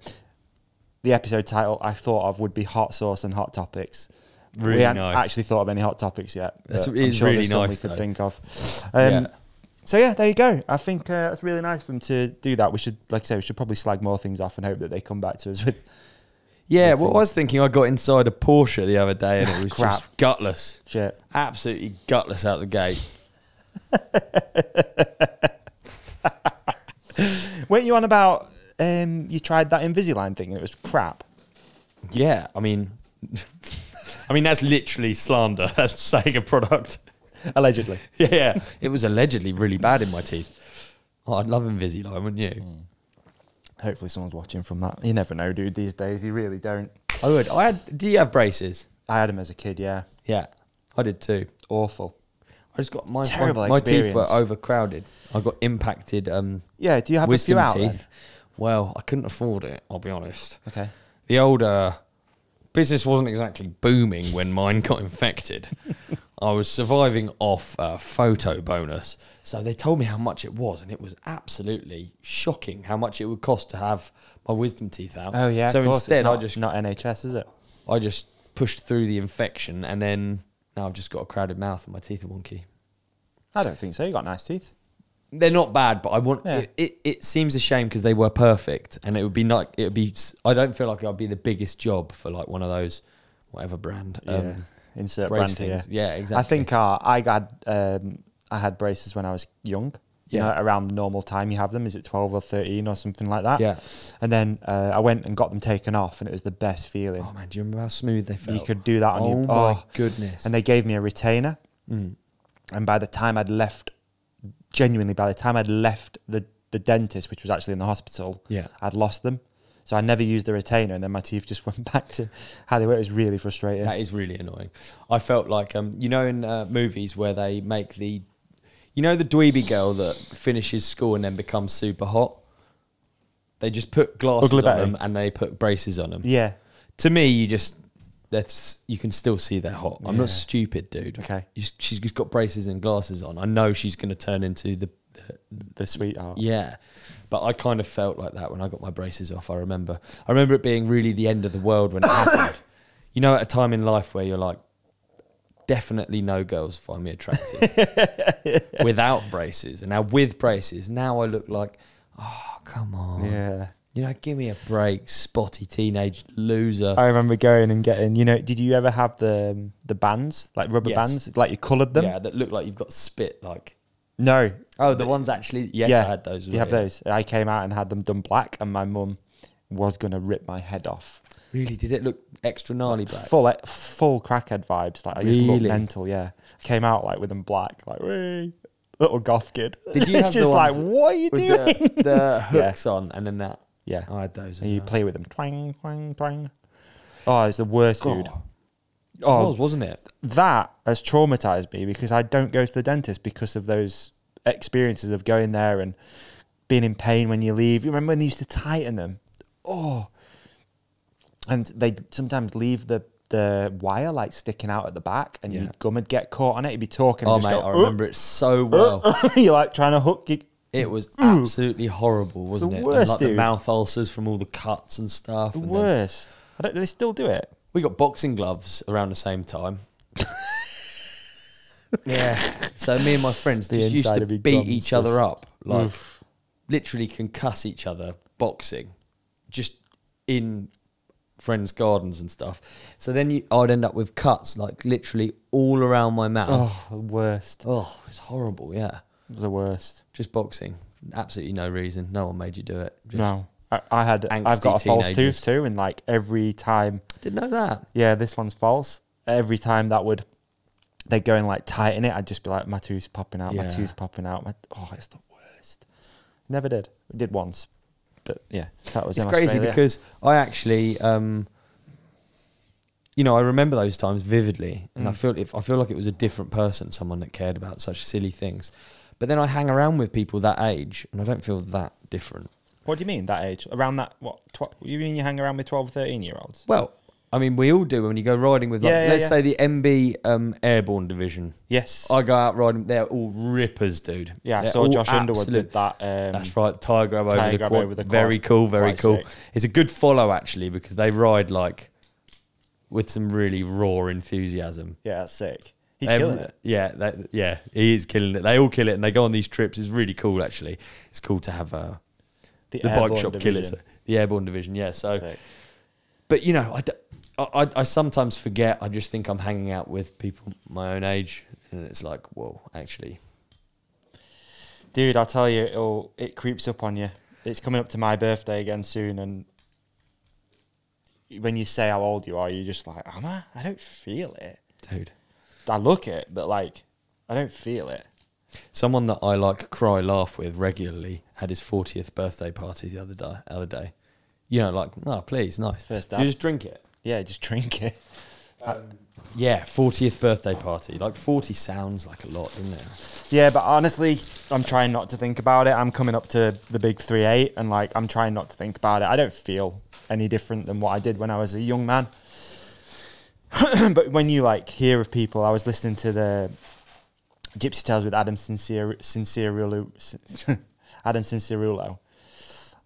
episode title I thought of would be Hot Sauce and Hot Topics. Really we hadn't nice. actually thought of any hot topics yet. It's I'm sure really there's some nice, we could though. think of. Yeah. So yeah, there you go. I think that's really nice for them to do that. We should, like I say, we should probably slag more things off and hope that they come back to us with. Yeah, with well, I was thinking I got inside a Porsche the other day and it was Crap. just gutless. Shit. Absolutely gutless out the gate. Weren't you on about you tried that Invisalign thing and it was crap? Yeah, I mean, that's literally slander. That's saying a product. Allegedly. Yeah, it was allegedly really bad in my teeth. Oh, I'd love Invisalign, wouldn't you? Hopefully someone's watching from that. You never know, dude, these days. You really don't. I would. Do you have braces? I had them as a kid, yeah. Yeah, I did too. Awful. I just got my teeth were overcrowded. I got impacted. Yeah, do you have a few out then? Well, I couldn't afford it, I'll be honest. Okay. The older business wasn't exactly booming when mine got infected. I was surviving off a photo bonus. So they told me how much it was, and it was absolutely shocking how much it would cost to have my wisdom teeth out. Oh, yeah. So instead, I just... Not NHS, is it? I just pushed through the infection, and then now I've just got a crowded mouth and my teeth are wonky. I don't think so. You got nice teeth. They're not bad, but I want it seems a shame because they were perfect, and it would be like I don't feel like I'd be the biggest job for like one of those whatever brand. Insert brand here. Yeah, exactly. I think I had braces when I was young. You know, around the normal time you have them. Is it 12 or 13 or something like that? Yeah. And then I went and got them taken off, and it was the best feeling. Oh man, do you remember how smooth they felt? You could do that on your... Oh my goodness. And they gave me a retainer. And by the time I'd left, genuinely, by the time I'd left the dentist, which was actually in the hospital, I'd lost them. So I never used the retainer, and then my teeth just went back to how they were. It was really frustrating. That is really annoying. I felt like, you know, in movies where they make the, you know, the dweeby girl that finishes school and then becomes super hot? They just put glasses on them and they put braces on them. Yeah. To me, you can still see they're hot. I'm not stupid, dude. Okay. She's just got braces and glasses on. I know she's going to turn into the sweetheart. Yeah. But I kind of felt like that when I got my braces off. I remember it being really the end of the world when it happened. You know, at a time in life where you're like, definitely no girls find me attractive without braces. And now with braces, now I look like, oh, come on. Yeah. You know, give me a break, spotty teenage loser. I remember going and getting, you know, did you ever have the bands, like rubber bands, like you coloured them? Yeah, that look like you've got spit, like. No. Oh, the ones actually, yes, I had those. You have those. I came out and had them done black, and my mum was going to rip my head off. Really? Did it look extra gnarly black? Full crackhead vibes. Like I just looked mental, yeah. I came out like with them black, like, wee, little goth kid. Did you have just like, what are you doing? The hooks on, and then that. Yeah. I had those. And you play with them. Twang, twang, twang. Oh, it's the worst, dude. Oh, it was, wasn't it? That has traumatized me because I don't go to the dentist because of those experiences of going there and being in pain when you leave. You remember when they used to tighten them? Oh. And they'd sometimes leave the wire like sticking out at the back, and your gum would get caught on it. You'd be talking. Oh, and just mate, go, I remember it so well. You're like trying to hook you. It was absolutely horrible, wasn't it? Worst, and like dude. the mouth ulcers from all the cuts and stuff. The worst. Do they still do it? We got boxing gloves around the same time. Yeah. So me and my friends just used to beat each other up. Like, literally concuss each other boxing. Just in friends' gardens and stuff. So then I'd end up with cuts, like, literally all around my mouth. Oh, the worst. Oh, it's horrible, yeah. It was the worst. Just boxing. Absolutely no reason. No one made you do it. Just no. I've got a false tooth too, and like every time... Didn't know that. Yeah, this one's false. Every time they'd go and like tighten it, I'd just be like, my tooth's popping out, my tooth's popping out. It's the worst. Never did. We did once. But yeah, that was in Australia. It's crazy because I actually... you know, I remember those times vividly, and I feel like it was a different person, someone that cared about such silly things. But then I hang around with people that age, and I don't feel that different. What do you mean, that age? Around that, what? You mean you hang around with 12 or 13-year-olds? Well, I mean, we all do when you go riding with, like, let's say the MB Airborne Division. Yes. I go out riding, they're all rippers, dude. Yeah, I saw Josh Underwood did that. That's right, tire grab over the quad. Very quad. cool, very cool. Sick. It's a good follow, actually, because they ride, like, with some really raw enthusiasm. Yeah, that's sick. He's killing it. Yeah, he is killing it. They all kill it, and they go on these trips. It's really cool, actually. It's cool to have the bike shop killers, the Airborne Division. Yeah, so. Sick. But you know, I sometimes forget. I just think I'm hanging out with people my own age, and it's like, whoa, actually. Dude, I'll tell you, it creeps up on you. It's coming up to my birthday again soon, and when you say how old you are, you're just like, am I? I don't feel it. Dude. I look it, but like, I don't feel it. Someone that I like cry laugh with regularly had his 40th birthday party the other day. You know, like, oh, please, nice. First You just drink it. Yeah, just drink it. Yeah, 40th birthday party. Like 40 sounds like a lot, doesn't it? Yeah, but honestly, I'm trying not to think about it. I'm coming up to the big 3-8, and like, I'm trying not to think about it. I don't feel any different than what I did when I was a young man. But when you like hear of people, I was listening to the Gypsy Tales with Adam Sincerulo,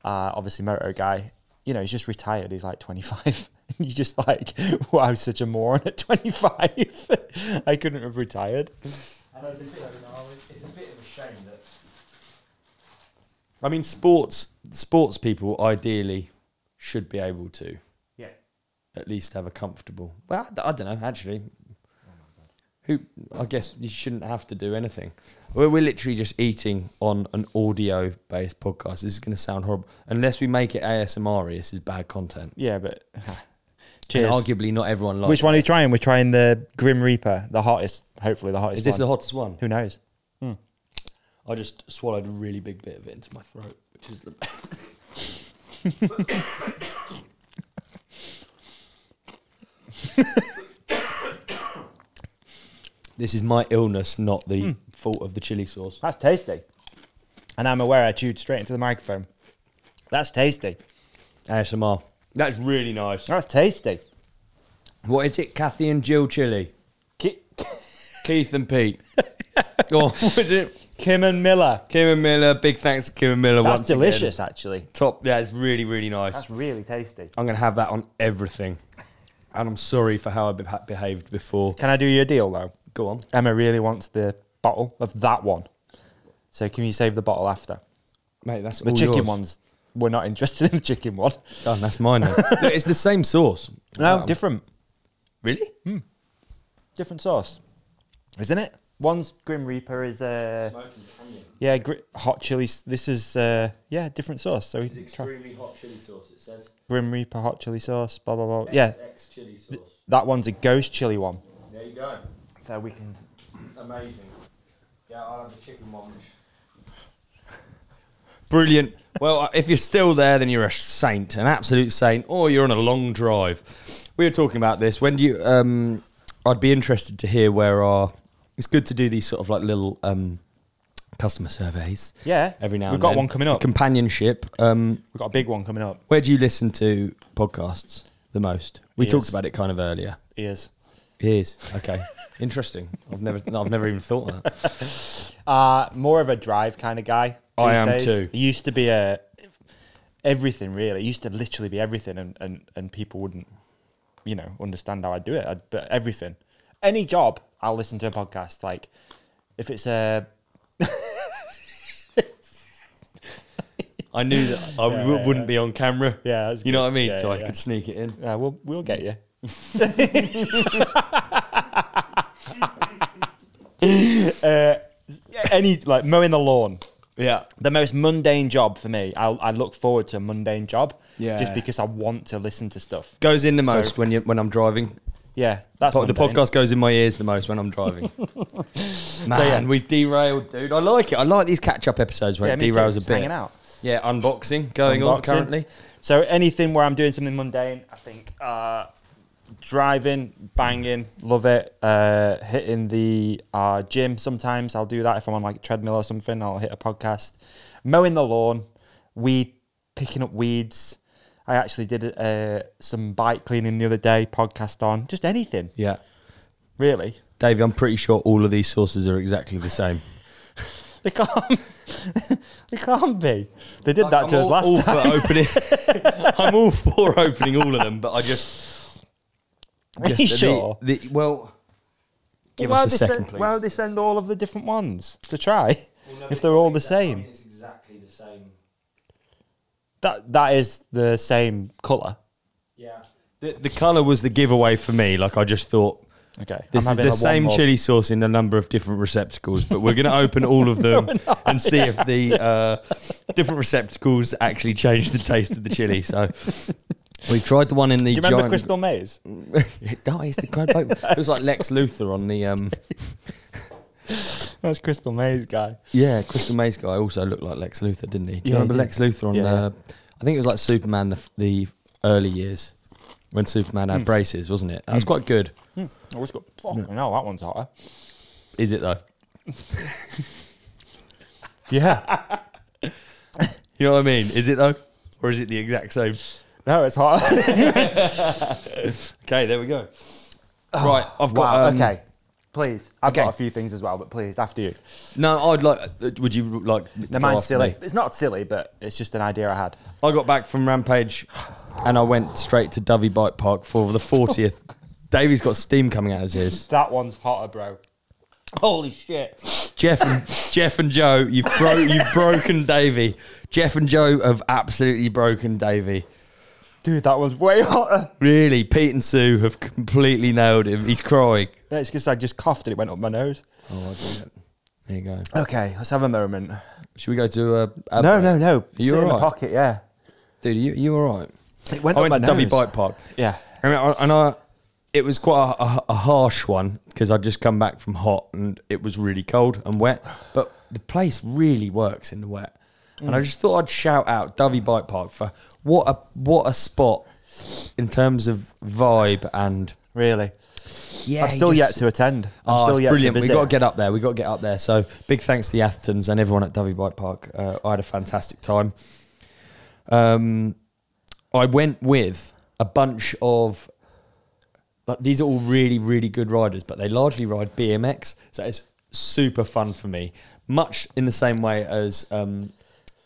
obviously moto guy. You know, he's just retired. He's like 25. And you're just like, wow, such a moron at 25. I couldn't have retired. It's a bit of a shame that... I mean, sports people ideally should be able to at least have a comfortable... Well, I don't know, actually. I guess you shouldn't have to do anything. We're literally just eating on an audio-based podcast. This is going to sound horrible. Unless we make it ASMR-y, this is bad content. Yeah, but... Cheers. And arguably not everyone likes Which one are you trying? We're trying the Grim Reaper, the hottest, hopefully the hottest one. Is this the hottest one? Who knows? I just swallowed a really big bit of it into my throat, which is the best. This is my illness, not the fault of the chili sauce. That's tasty. And I'm aware I chewed straight into the microphone. That's tasty. ASMR. That's really nice. That's tasty. What is it? Kathy and Jill chili. Keith and Pete. Oh, what is it? Kim and Miller. Kim and Miller. Big thanks to Kim and Miller. That's once delicious, again. actually. Top. Yeah, it's really, really nice. That's really tasty. I'm going to have that on everything. And I'm sorry for how I behaved before. Can I do you a deal, though? Go on. Emma really wants the bottle of that one. So can you save the bottle after? Mate, that's the all chicken yours. Ones. We're not interested in the chicken one. Oh, that's mine. Look, it's the same sauce. No, different. Really? Different sauce. Isn't it? One's Grim Reaper is... Smoking Canyon. Yeah, hot chili. This is, different sauce. So It's extremely hot chili sauce, it says. Grim Reaper hot chili sauce, blah, blah, blah. Yeah. X chili sauce. That one's a ghost chili one. There you go. So we can... Amazing. Yeah, I'll have the chicken one. Brilliant. Well, if you're still there, then you're a saint, an absolute saint, or you're on a long drive. We were talking about this. When do you... I'd be interested to hear where our... It's good to do these sort of like little customer surveys. Yeah. Every now We've and got then. one coming up. Companionship. We've got a big one coming up. Where do you listen to podcasts the most? We talked about it kind of earlier. Ears. Ears. Okay. Interesting. I've never even thought of that. More of a drive kind of guy. I am days. too. It used to be everything really. It used to literally be everything, and people wouldn't, understand how I do it. But everything, any job, I'll listen to a podcast. Like if it's a, I knew that I wouldn't be on camera. Yeah, you know what I mean. Yeah, so yeah, I could sneak it in. Yeah, we'll get you. Any like mowing the lawn. Yeah. The most mundane job for me. I look forward to a mundane job. Yeah. Just because I want to listen to stuff. Goes in the most when I'm driving. Yeah, that's the podcast goes in my ears the most when I'm driving. Man, we've derailed, dude. I like it. I like these catch-up episodes where it derails a bit. Hanging out. Yeah, unboxing going on currently. So anything where I'm doing something mundane, I think driving, banging, love it. Hitting the gym sometimes. I'll do that if I'm on like a treadmill or something. I'll hit a podcast. Mowing the lawn, picking up weeds. I actually did some bike cleaning the other day, podcast on. Just anything. Yeah. Really? Dave, I'm pretty sure all of these sources are exactly the same. They can't. They can't be. They did that to us last time. I'm all for opening all of them, but I just... Are you sure? Give us a second, please. Why would they send all of the different ones to try if they're all the same? It's exactly the same. That is the same colour. Yeah. The colour was the giveaway for me. Like, I just thought, Okay. This is the same chili sauce in a number of different receptacles, but we're going to open all of them and see if the different receptacles actually change the taste of the chili. So we've tried the one in the. Do you remember Crystal Maze? It was like Lex Luthor on the. That's Crystal Maze guy. Yeah, Crystal Maze guy also looked like Lex Luthor, didn't he? Do you remember Lex Luthor on? I think it was like Superman the early years when Superman had braces, wasn't it? That was quite good. Oh, it's got fucking hell, that one's hotter. Is it though? Yeah. You know what I mean? Is it though? Or is it the exact same? No, it's hotter. Okay, there we go. Right, I've got... okay. Please. I've got a few things as well, but please, after you. No, I'd like... Would you like... No, mine's silly. Me? It's not silly, but it's just an idea I had. I got back from Rampage and I went straight to Davi Bike Park for the 40th. Davy's got steam coming out of his ears. That one's hotter, bro. Holy shit. Jeff and Joe, you've broken Davy. Jeff and Joe have absolutely broken Davy. Dude, that one's way hotter. Really, Pete and Sue have completely nailed him. He's crying. No, it's because I just coughed and it went up my nose. Oh, I did it. There you go. Okay, let's have a moment. Should we go to No. Are you all right? In right? the pocket, yeah. Dude, you all right? It went I up went my to nose. Davi Bike Park. Yeah. It was quite a harsh one because I'd just come back from hot and it was really cold and wet. But the place really works in the wet. And I just thought I'd shout out Davi Bike Park for what a spot in terms of vibe and... Really? Yeah, I'm still yet to attend. It's brilliant. We've got to get up there. So big thanks to the Athertons and everyone at Davi Bike Park. I had a fantastic time. I went with a bunch of... Like, these are all really, really good riders, but they largely ride BMX. So it's super fun for me. Much in the same way as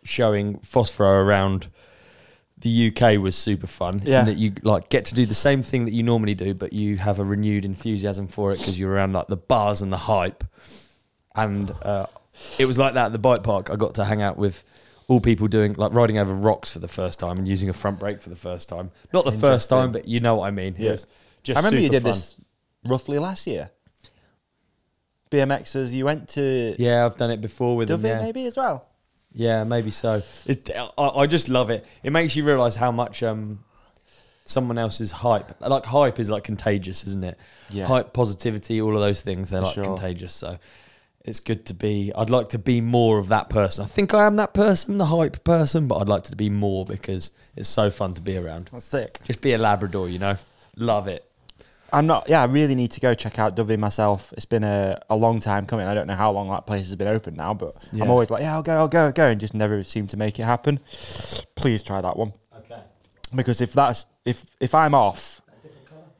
showing Fosforo around the UK was super fun. Yeah. In that you like get to do the same thing that you normally do, but you have a renewed enthusiasm for it because you're around like the bars and the hype. And it was like that at the bike park. I got to hang out with all people doing like riding over rocks for the first time and using a front brake for the first time. Not the first time, but you know what I mean. Yeah. It was just I remember you did fun. this roughly last year. BMXers, you went to... Yeah, I've done it before with them. Davi maybe as well. Yeah, maybe so. I just love it. It makes you realise how much someone else's hype... Like, hype is like contagious, isn't it? Yeah. Hype, positivity, all of those things, they're like contagious. So it's good to be... I'd like to be more of that person. I think I am that person, the hype person, but I'd like to be more because it's so fun to be around. That's sick. Just be a Labrador, you know? Love it. I really need to go check out Davi myself. It's been a long time coming. I don't know how long that place has been open now, but I'm always like, I'll go, and just never seem to make it happen. Please try that one. Okay. Because if I'm off,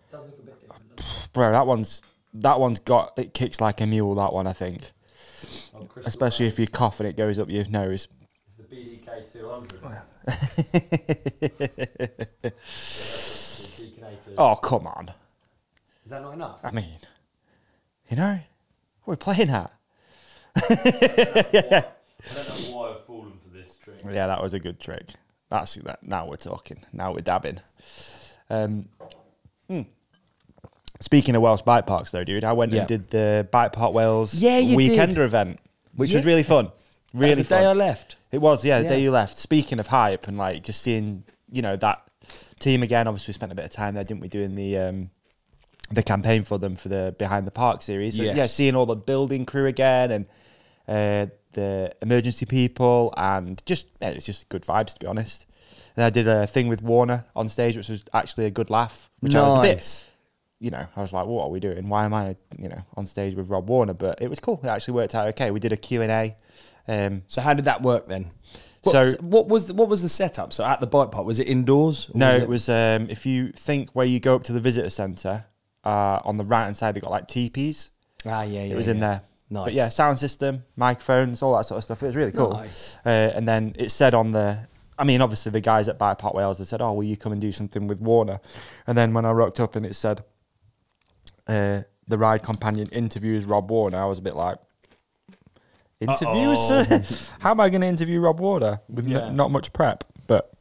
Does look a bit different. bro, that one's got, it kicks like a mule, that one, I think. Especially if you cough and it goes up your nose. It's the BDK 200. Oh, come on. Is that not enough? I mean, you know, what are we playing at? I don't know why I've fallen for this trick. Yeah, that was a good trick. That's that. Now we're talking. Now we're dabbing. Speaking of Welsh bike parks, though, dude, I went and did the Bike Park Wales Weekender event, which was really fun. Really fun. The day I left. It was, the day you left. Speaking of hype and like just seeing, you know, that team again. Obviously, we spent a bit of time there, didn't we, doing the campaign for them for the Behind the Park series. So, Yes. seeing all the building crew again and the emergency people and just it's just good vibes, to be honest. And I did a thing with Warner on stage, which was actually a good laugh. Which I was a bit, you know, I was like, what are we doing? Why am I, you know, on stage with Rob Warner? But it was cool. It actually worked out okay. We did a Q&A. So how did that work then? So what was the setup? So at the bike park, was it indoors? No, it was if you think where you go up to the visitor centre, on the right hand side they got like teepees. It was in there. Nice. But yeah, sound system, microphones, all that sort of stuff. It was really cool. Nice. And then it said on the, I mean, obviously the guys at Bike Park Wales, they said, "Oh, will you come and do something with Warner?" And then when I rocked up and it said, "The ride companion interviews Rob Warner," I was a bit like, interviews? How am I going to interview Rob Warner with not much prep? But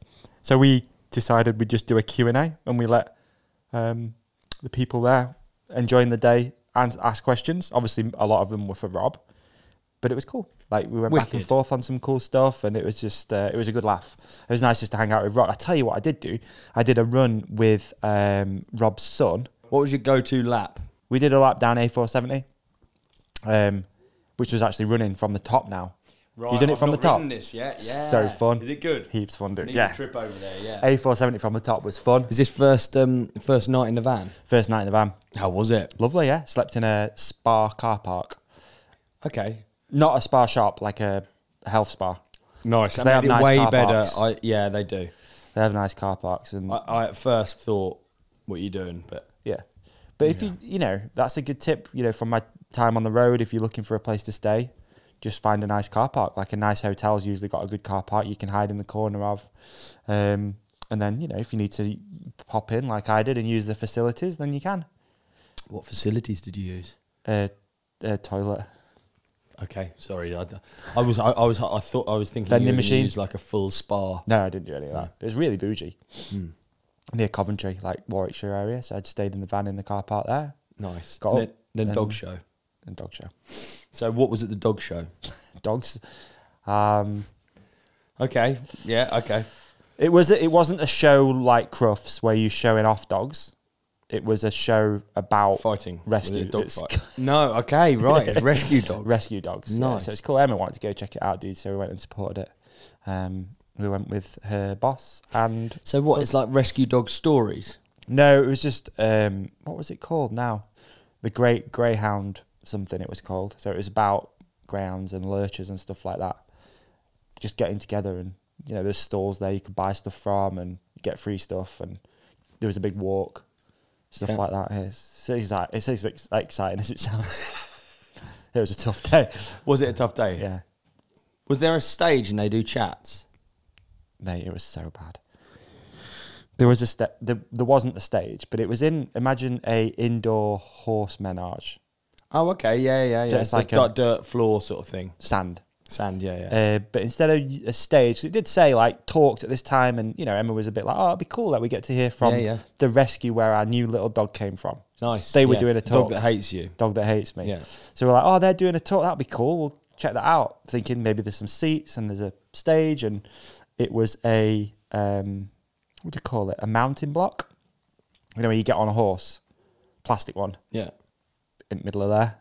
so we decided we'd just do a Q&A and we let the people there enjoying the day and asked questions. Obviously, a lot of them were for Rob, but it was cool. Like, we went back and forth on some cool stuff, and it was just, it was a good laugh. It was nice just to hang out with Rob. I tell you what I did do. I did a run with Rob's son. What was your go-to lap? We did a lap down A470, which was actually running from the top now. Right, you done it from the top? This yet? Yeah. So fun. Is it good? Heaps fun, dude. Need Yeah. a trip over there, yeah. A470 from the top was fun. Is this first night in the van? First night in the van. How was it? Lovely, yeah. Slept in a spa car park. Okay. Not a spa shop, like a health spa. Nice. They have nice way car better. parks. Yeah, they do. They have nice car parks. And I at first thought, what are you doing? But yeah. But if you know, that's a good tip, you know, from my time on the road, if you're looking for a place to stay, just find a nice car park. Like, a nice hotel's usually got a good car park you can hide in the corner of. And then, you know, if you need to pop in like I did and use the facilities, then you can. What facilities did you use? Toilet. Okay, sorry. I thought I was thinking Vending you machine? use like a full spa. No, I didn't do any of that. It was really bougie. Mm. Near Coventry, like Warwickshire area. So I just stayed in the van in the car park there. Nice. Got up, then dog show. And dog show. So what was at the dog show? Dogs. Okay. Yeah. Okay. It wasn't a show like Crufts where you showing off dogs. It was a show about Fighting. rescue dog fight. No. Okay. Right. It's rescue dogs. Rescue dogs. Nice. Yeah, so it's cool. Emma wanted to go check it out, dude. So we went and supported it. We went with her boss and. So what? It's like rescue dog stories. No, it was just what was it called now? The Great Greyhound something it was called. So it was about greyhounds and lurchers and stuff like that. Just getting together, and you know, there's stalls there you could buy stuff from and get free stuff, and there was a big walk, stuff like that. It's as exciting as it sounds. It was a tough day. Was it a tough day? Yeah. Was there a stage and they do chats? Mate, it was so bad. There was there wasn't a stage, but it was imagine a indoor horse menage. Oh, okay, yeah. So it's like a dirt floor sort of thing. Sand, yeah. but instead of a stage, it did say like talked at this time, and you know, Emma was a bit like, oh, it'd be cool that we get to hear from the rescue where our new little dog came from. Nice. They were doing a talk. Dog that hates you. Dog that hates me. Yeah. So we're like, oh, they're doing a talk. That'd be cool. We'll check that out. Thinking maybe there's some seats and there's a stage, and it was a what do you call it? A mounting block. You know, where you get on a horse, plastic one. Yeah. In the middle of there.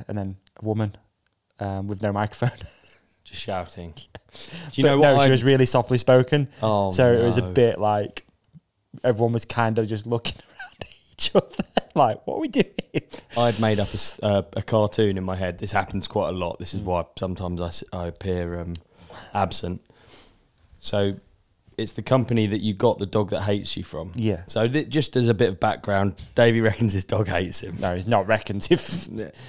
And then a woman with no microphone. Just shouting. Do you know what? No, she was really softly spoken. Oh, so it was a bit like everyone was kind of just looking around at each other. Like, what are we doing? I'd made up a cartoon in my head. This happens quite a lot. This is why sometimes I appear absent. So it's the company that you got the dog that hates you from. Yeah. So just as a bit of background, Davey reckons his dog hates him. No, he's not reckons.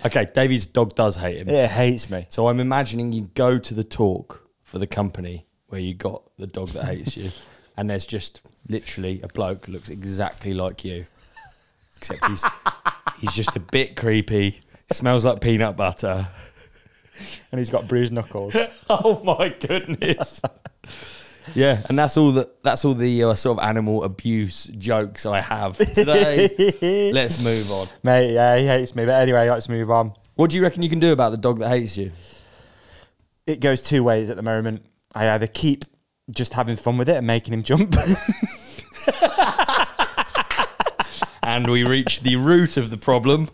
Okay, Davey's dog does hate him. It hates me. So I'm imagining you go to the talk for the company where you got the dog that hates you, and there's just literally a bloke who looks exactly like you, except he's just a bit creepy, smells like peanut butter, and he's got bruised knuckles. Oh my goodness. Yeah, and that's all the sort of animal abuse jokes I have today. Let's move on. Mate, yeah, he hates me. But anyway, let's move on. What do you reckon you can do about the dog that hates you? It goes two ways at the moment. I either keep just having fun with it and making him jump. And we reach the root of the problem.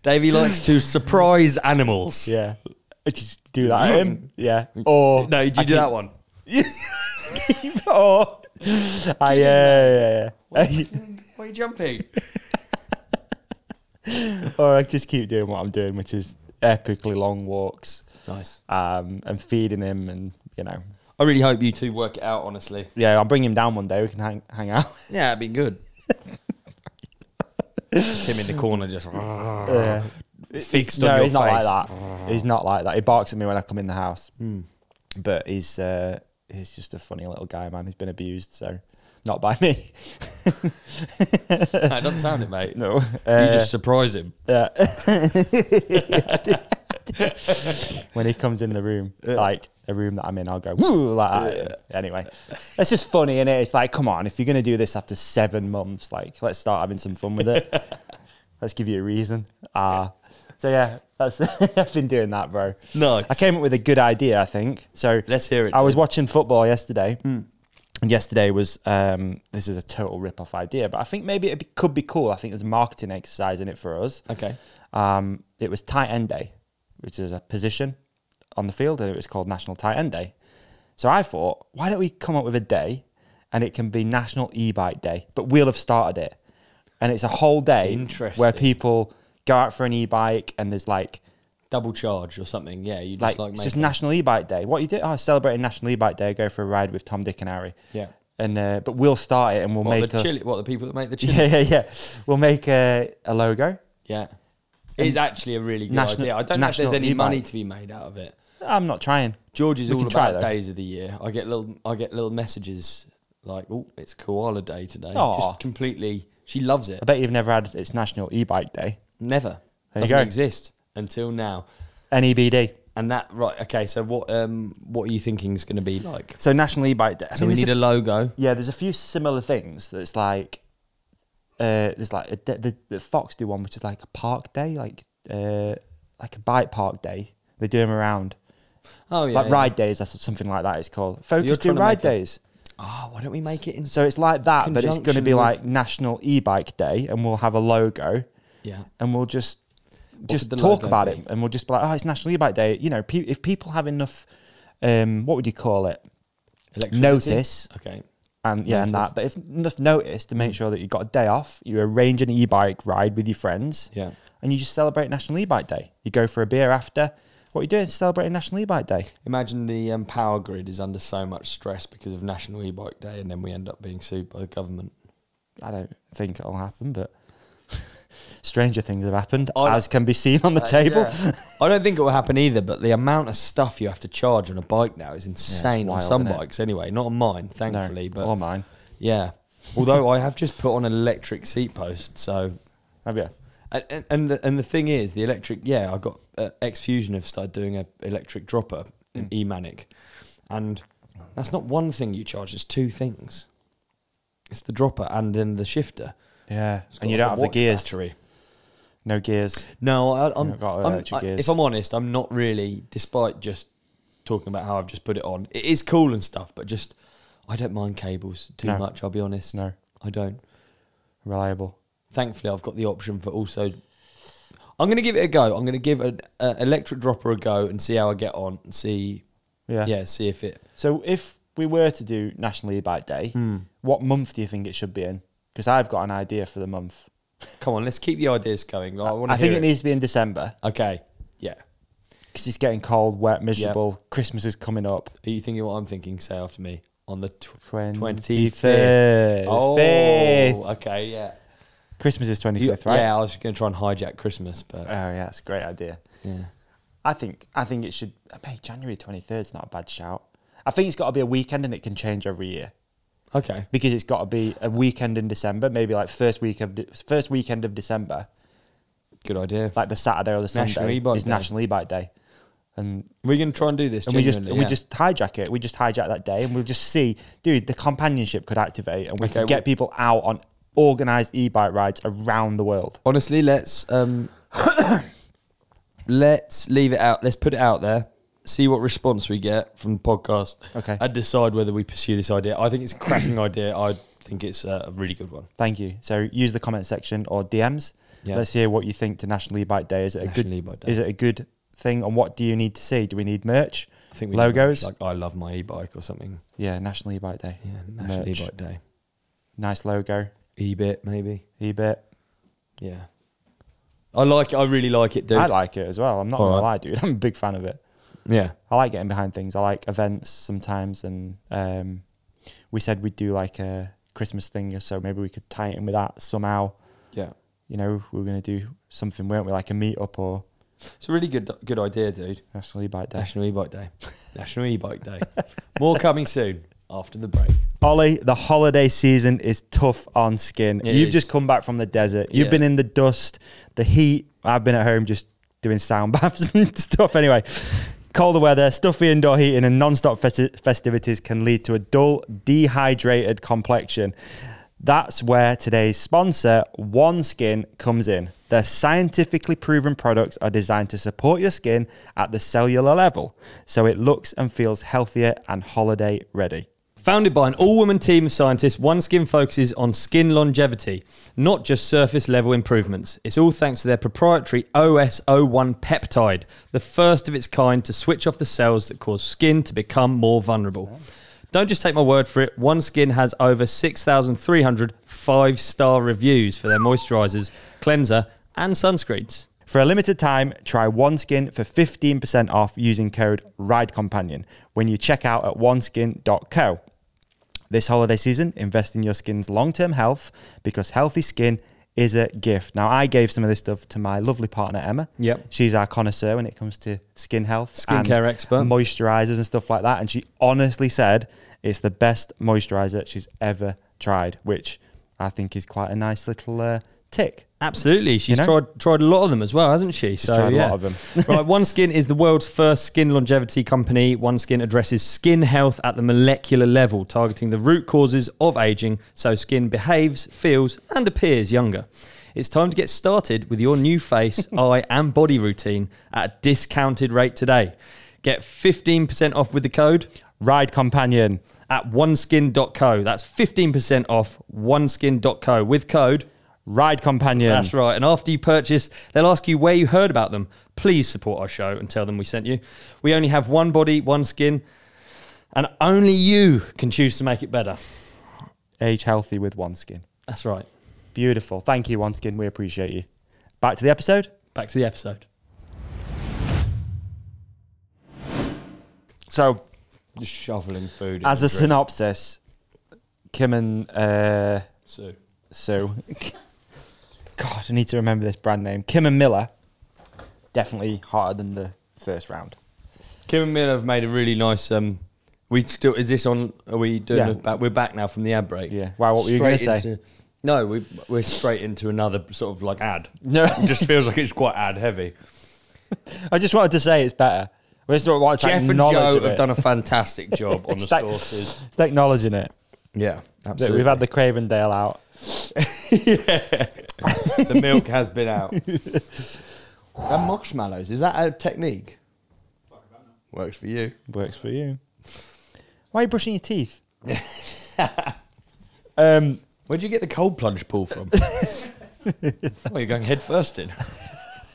Davey likes to surprise animals. Yeah. Just do that at him. Yeah. Or no, did you do that one? Or yeah. Why are you jumping? Or I just keep doing what I'm doing, which is epically long walks. Nice. And feeding him, and you know. I really hope you two work it out, honestly. Yeah, I'll bring him down one day. We can hang out. Yeah, it'd be good. Just him in the corner, just fixed on your face. He's not like that. He's not like that. He barks at me when I come in the house. But he's just a funny little guy, man. He's been abused, so not by me. That doesn't sound it, mate. No. You just surprise him. Yeah. When he comes in the room, like a room that I'm in, I'll go, woo, like that. Anyway, it's just funny, innit? It's like, come on, if you're going to do this after 7 months, like, let's start having some fun with it. Let's give you a reason. So yeah, that's I've been doing that, bro. Nice. I came up with a good idea, I think. So let's hear it. I was watching football yesterday. And yesterday was, this is a total rip-off idea, but I think maybe it could be cool. I think there's a marketing exercise in it for us. Okay. It was tight end day, which is a position on the field, and it was called National Tight End Day. So I thought, why don't we come up with a day, and it can be National E-Bike Day, but we'll have started it. And it's a whole day where people go out for an e-bike, and there's like double charge or something. Yeah, you just it's just National E-Bike Day. What you do? Oh, celebrating National E-Bike Day. Go for a ride with Tom, Dick, and Harry. Yeah. And but we'll start it, and we'll make the people that make the chili. Yeah. We'll make a logo. Yeah. It is actually a really good idea. I don't know if there's any money to be made out of it. I'm not trying. George is all about days of the year. I get little messages like, "Oh, it's Koala Day today." Aww. Just completely. She loves it. I bet you've never had it's National E-Bike Day. Never. Doesn't exist until now. NEBD. And that right? Okay. So what are you thinking is going to be like? So National E-Bike Day. So we need a logo. Yeah, there's a few similar things. That's like there's like the Fox do one, which is like a park day, like a bike park day. They do them around. Oh yeah. Like ride days, that's something like that. It's called Focus do ride days. Oh, why don't we make it in? So it's like that, but it's going to be like National E-Bike Day, and we'll have a logo. Yeah. And we'll just talk about it, and we'll just be like, oh, it's National E-Bike Day. You know, if people have enough, what would you call it? Notice. Okay. And yeah, and that. But if enough notice to make sure that you've got a day off, you arrange an e-bike ride with your friends. Yeah. And you just celebrate National E-Bike Day. You go for a beer after. What are you doing? Celebrating National E-Bike Day. Imagine the power grid is under so much stress because of National E-Bike Day, and then we end up being sued by the government. I don't think it'll happen, but stranger things have happened, as can be seen on the table. Yeah. I don't think it will happen either, but the amount of stuff you have to charge on a bike now is insane. On some bikes anyway, not on mine, thankfully. No, but or mine. Yeah. Although I have just put on an electric seat post, so... Have you? And the thing is, the electric, I got X-Fusion have started doing an electric dropper, an E-Manic, and that's not one thing you charge, it's two things. It's the dropper and then the shifter. Yeah, and you don't have the gears. Battery. No gears. No, gears. If I'm honest, I'm not really, despite just talking about how I've just put it on. It is cool and stuff, but just, I don't mind cables too much, I'll be honest. No. I don't. Reliable. Thankfully, I've got the option for also... I'm going to give it a go. I'm going to give an electric dropper a go and see how I get on and see... Yeah, see if it... So if we were to do National E-Bike Day, what month do you think it should be in? Because I've got an idea for the month. Come on, let's keep the ideas going. I think it needs to be in December. Okay, yeah. Because it's getting cold, wet, miserable. Yep. Christmas is coming up. Are you thinking what I'm thinking? Say after me. On the 23rd. Oh, 5th. Okay, yeah. Christmas is 25th, right? Yeah, I was going to try and hijack Christmas, but... Oh, yeah, it's a great idea. Yeah. I think it should... January 23rd is not a bad shout. I think it's got to be a weekend, and it can change every year. Okay. Because it's got to be a weekend in December, maybe like first weekend of December. Good idea. Like the Saturday or the Sunday is National E-Bike Day. And we're going to try and do this. And we just hijack it. We just hijack that day, and we'll just see, dude, the companionship could activate, and we can get people out on organised e-bike rides around the world. Honestly, let's leave it out. Let's put it out there. See what response we get from the podcast. Okay. And decide whether we pursue this idea. I think it's a cracking idea. I think it's a really good one. Thank you. So use the comment section or DMs. Yeah. Let's hear what you think to National E-Bike Day. Is it a good thing? And what do you need to see? Do we need merch? I think we logos. Need, like I love my e-bike or something. Yeah, National E-Bike Day. Yeah, National E-Bike Day. Nice logo. E-bit maybe. E-bit. Yeah. I like it. I really like it, dude. I like it as well. I'm not going to lie, dude. I'm a big fan of it. Yeah. I like getting behind things. I like events sometimes, and we said we'd do like a Christmas thing, so maybe we could tie it in with that somehow. Yeah. You know, we were going to do something, weren't we? Like a meet-up or... It's a really good idea, dude. National E-Bike Day. National E-Bike Day. National E-Bike Day. More coming soon after the break. Ollie, the holiday season is tough on skin. You've just come back from the desert. You've been in the dust, the heat. I've been at home just doing sound baths and stuff. Anyway, colder weather, stuffy indoor heating, and non-stop festivities can lead to a dull, dehydrated complexion. That's where today's sponsor, OneSkin, comes in. Their scientifically proven products are designed to support your skin at the cellular level, so it looks and feels healthier and holiday ready. Founded by an all-woman team of scientists, OneSkin focuses on skin longevity, not just surface-level improvements. It's all thanks to their proprietary OS01 peptide, the first of its kind to switch off the cells that cause skin to become more vulnerable. Don't just take my word for it. OneSkin has over 6,300 5-star reviews for their moisturizers, cleanser, and sunscreens. For a limited time, try OneSkin for 15% off using code RIDECOMPANION when you check out at oneskin.co. This holiday season, invest in your skin's long-term health because healthy skin is a gift. Now, I gave some of this stuff to my lovely partner, Emma. Yep. She's our connoisseur when it comes to skin health. Skincare expert. Moisturizers and stuff like that. And she honestly said it's the best moisturizer she's ever tried, which I think is quite a nice little tick. Absolutely. She's tried a lot of them as well, hasn't she? She's tried a lot of them. Right, OneSkin is the world's first skin longevity company. OneSkin addresses skin health at the molecular level, targeting the root causes of aging so skin behaves, feels, and appears younger. It's time to get started with your new face, eye, and body routine at a discounted rate today. Get 15% off with the code RIDECOMPANION at oneskin.co. That's 15% off oneskin.co with code RIDECOMPANION. That's right. And after you purchase, they'll ask you where you heard about them. Please support our show and tell them we sent you. We only have one body, one skin, and only you can choose to make it better. Age healthy with OneSkin. That's right. Beautiful. Thank you, OneSkin. We appreciate you. Back to the episode. Back to the episode. So, just shoveling food. As a synopsis, Kim and Sue. God, I need to remember this brand name. Kim and Miller, definitely hotter than the first round. Kim and Miller have made a really nice. We still is this on? Are we doing? Yeah. We're back now from the ad break. Yeah. Wow. What were you going to say? No, we're straight into another sort of like ad. No, it just feels like it's quite ad heavy. I just wanted to say it's better. Jeff and Joe have done a fantastic job on the sauces. It's acknowledging it. Yeah, absolutely. We've had the Cravendale out. Yeah, the milk has been out. And marshmallows, is that a technique? Works for you. Works for you. Why are you brushing your teeth? Where'd you get the cold plunge pool from? Oh, you're going head first in.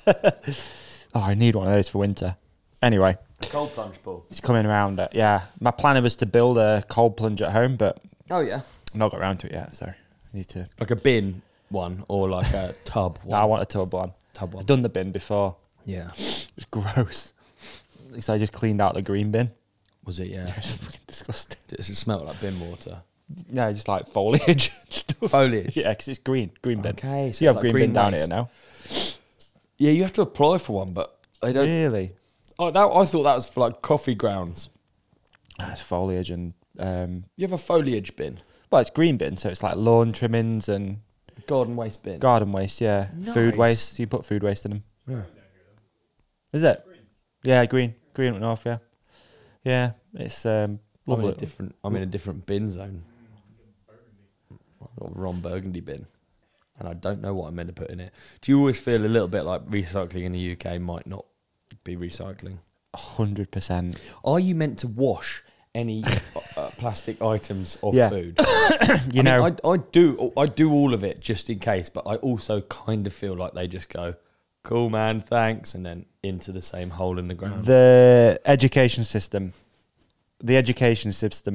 Oh, I need one of those for winter. Anyway. Cold plunge pool. It's coming around. Yeah. My plan was to build a cold plunge at home, but oh yeah, I've not got around to it yet, so I need to. Like a bin one or like a tub one? No, I want a tub one. I've done the bin before. Yeah. It was gross. At least I just cleaned out the green bin. Was it? Yeah. It was fucking disgusting. Does it smell like bin water? No, just like foliage. Foliage? Yeah, because it's green bin. Okay, so you have like green bin down here now? Yeah, you have to apply for one, but they don't. Really? Oh, I thought that was for like coffee grounds. That's foliage and... you have a foliage bin? Well, it's green bin, so it's like lawn trimmings and... Garden waste bin? Garden waste, yeah. Nice. Food waste, you put food waste in them. Yeah. Is it? Green. Yeah, green. Green up north, yeah. Yeah, it's lovely. I'm in a different bin zone. I've got a Ron Burgundy bin. And I don't know what I'm meant to put in it. Do you always feel a little bit like recycling in the UK might not be recycling? 100%. Are you meant to wash any plastic items of food? I do all of it just in case, but I also kind of feel like they just go, cool man, thanks, and then into the same hole in the ground. The education system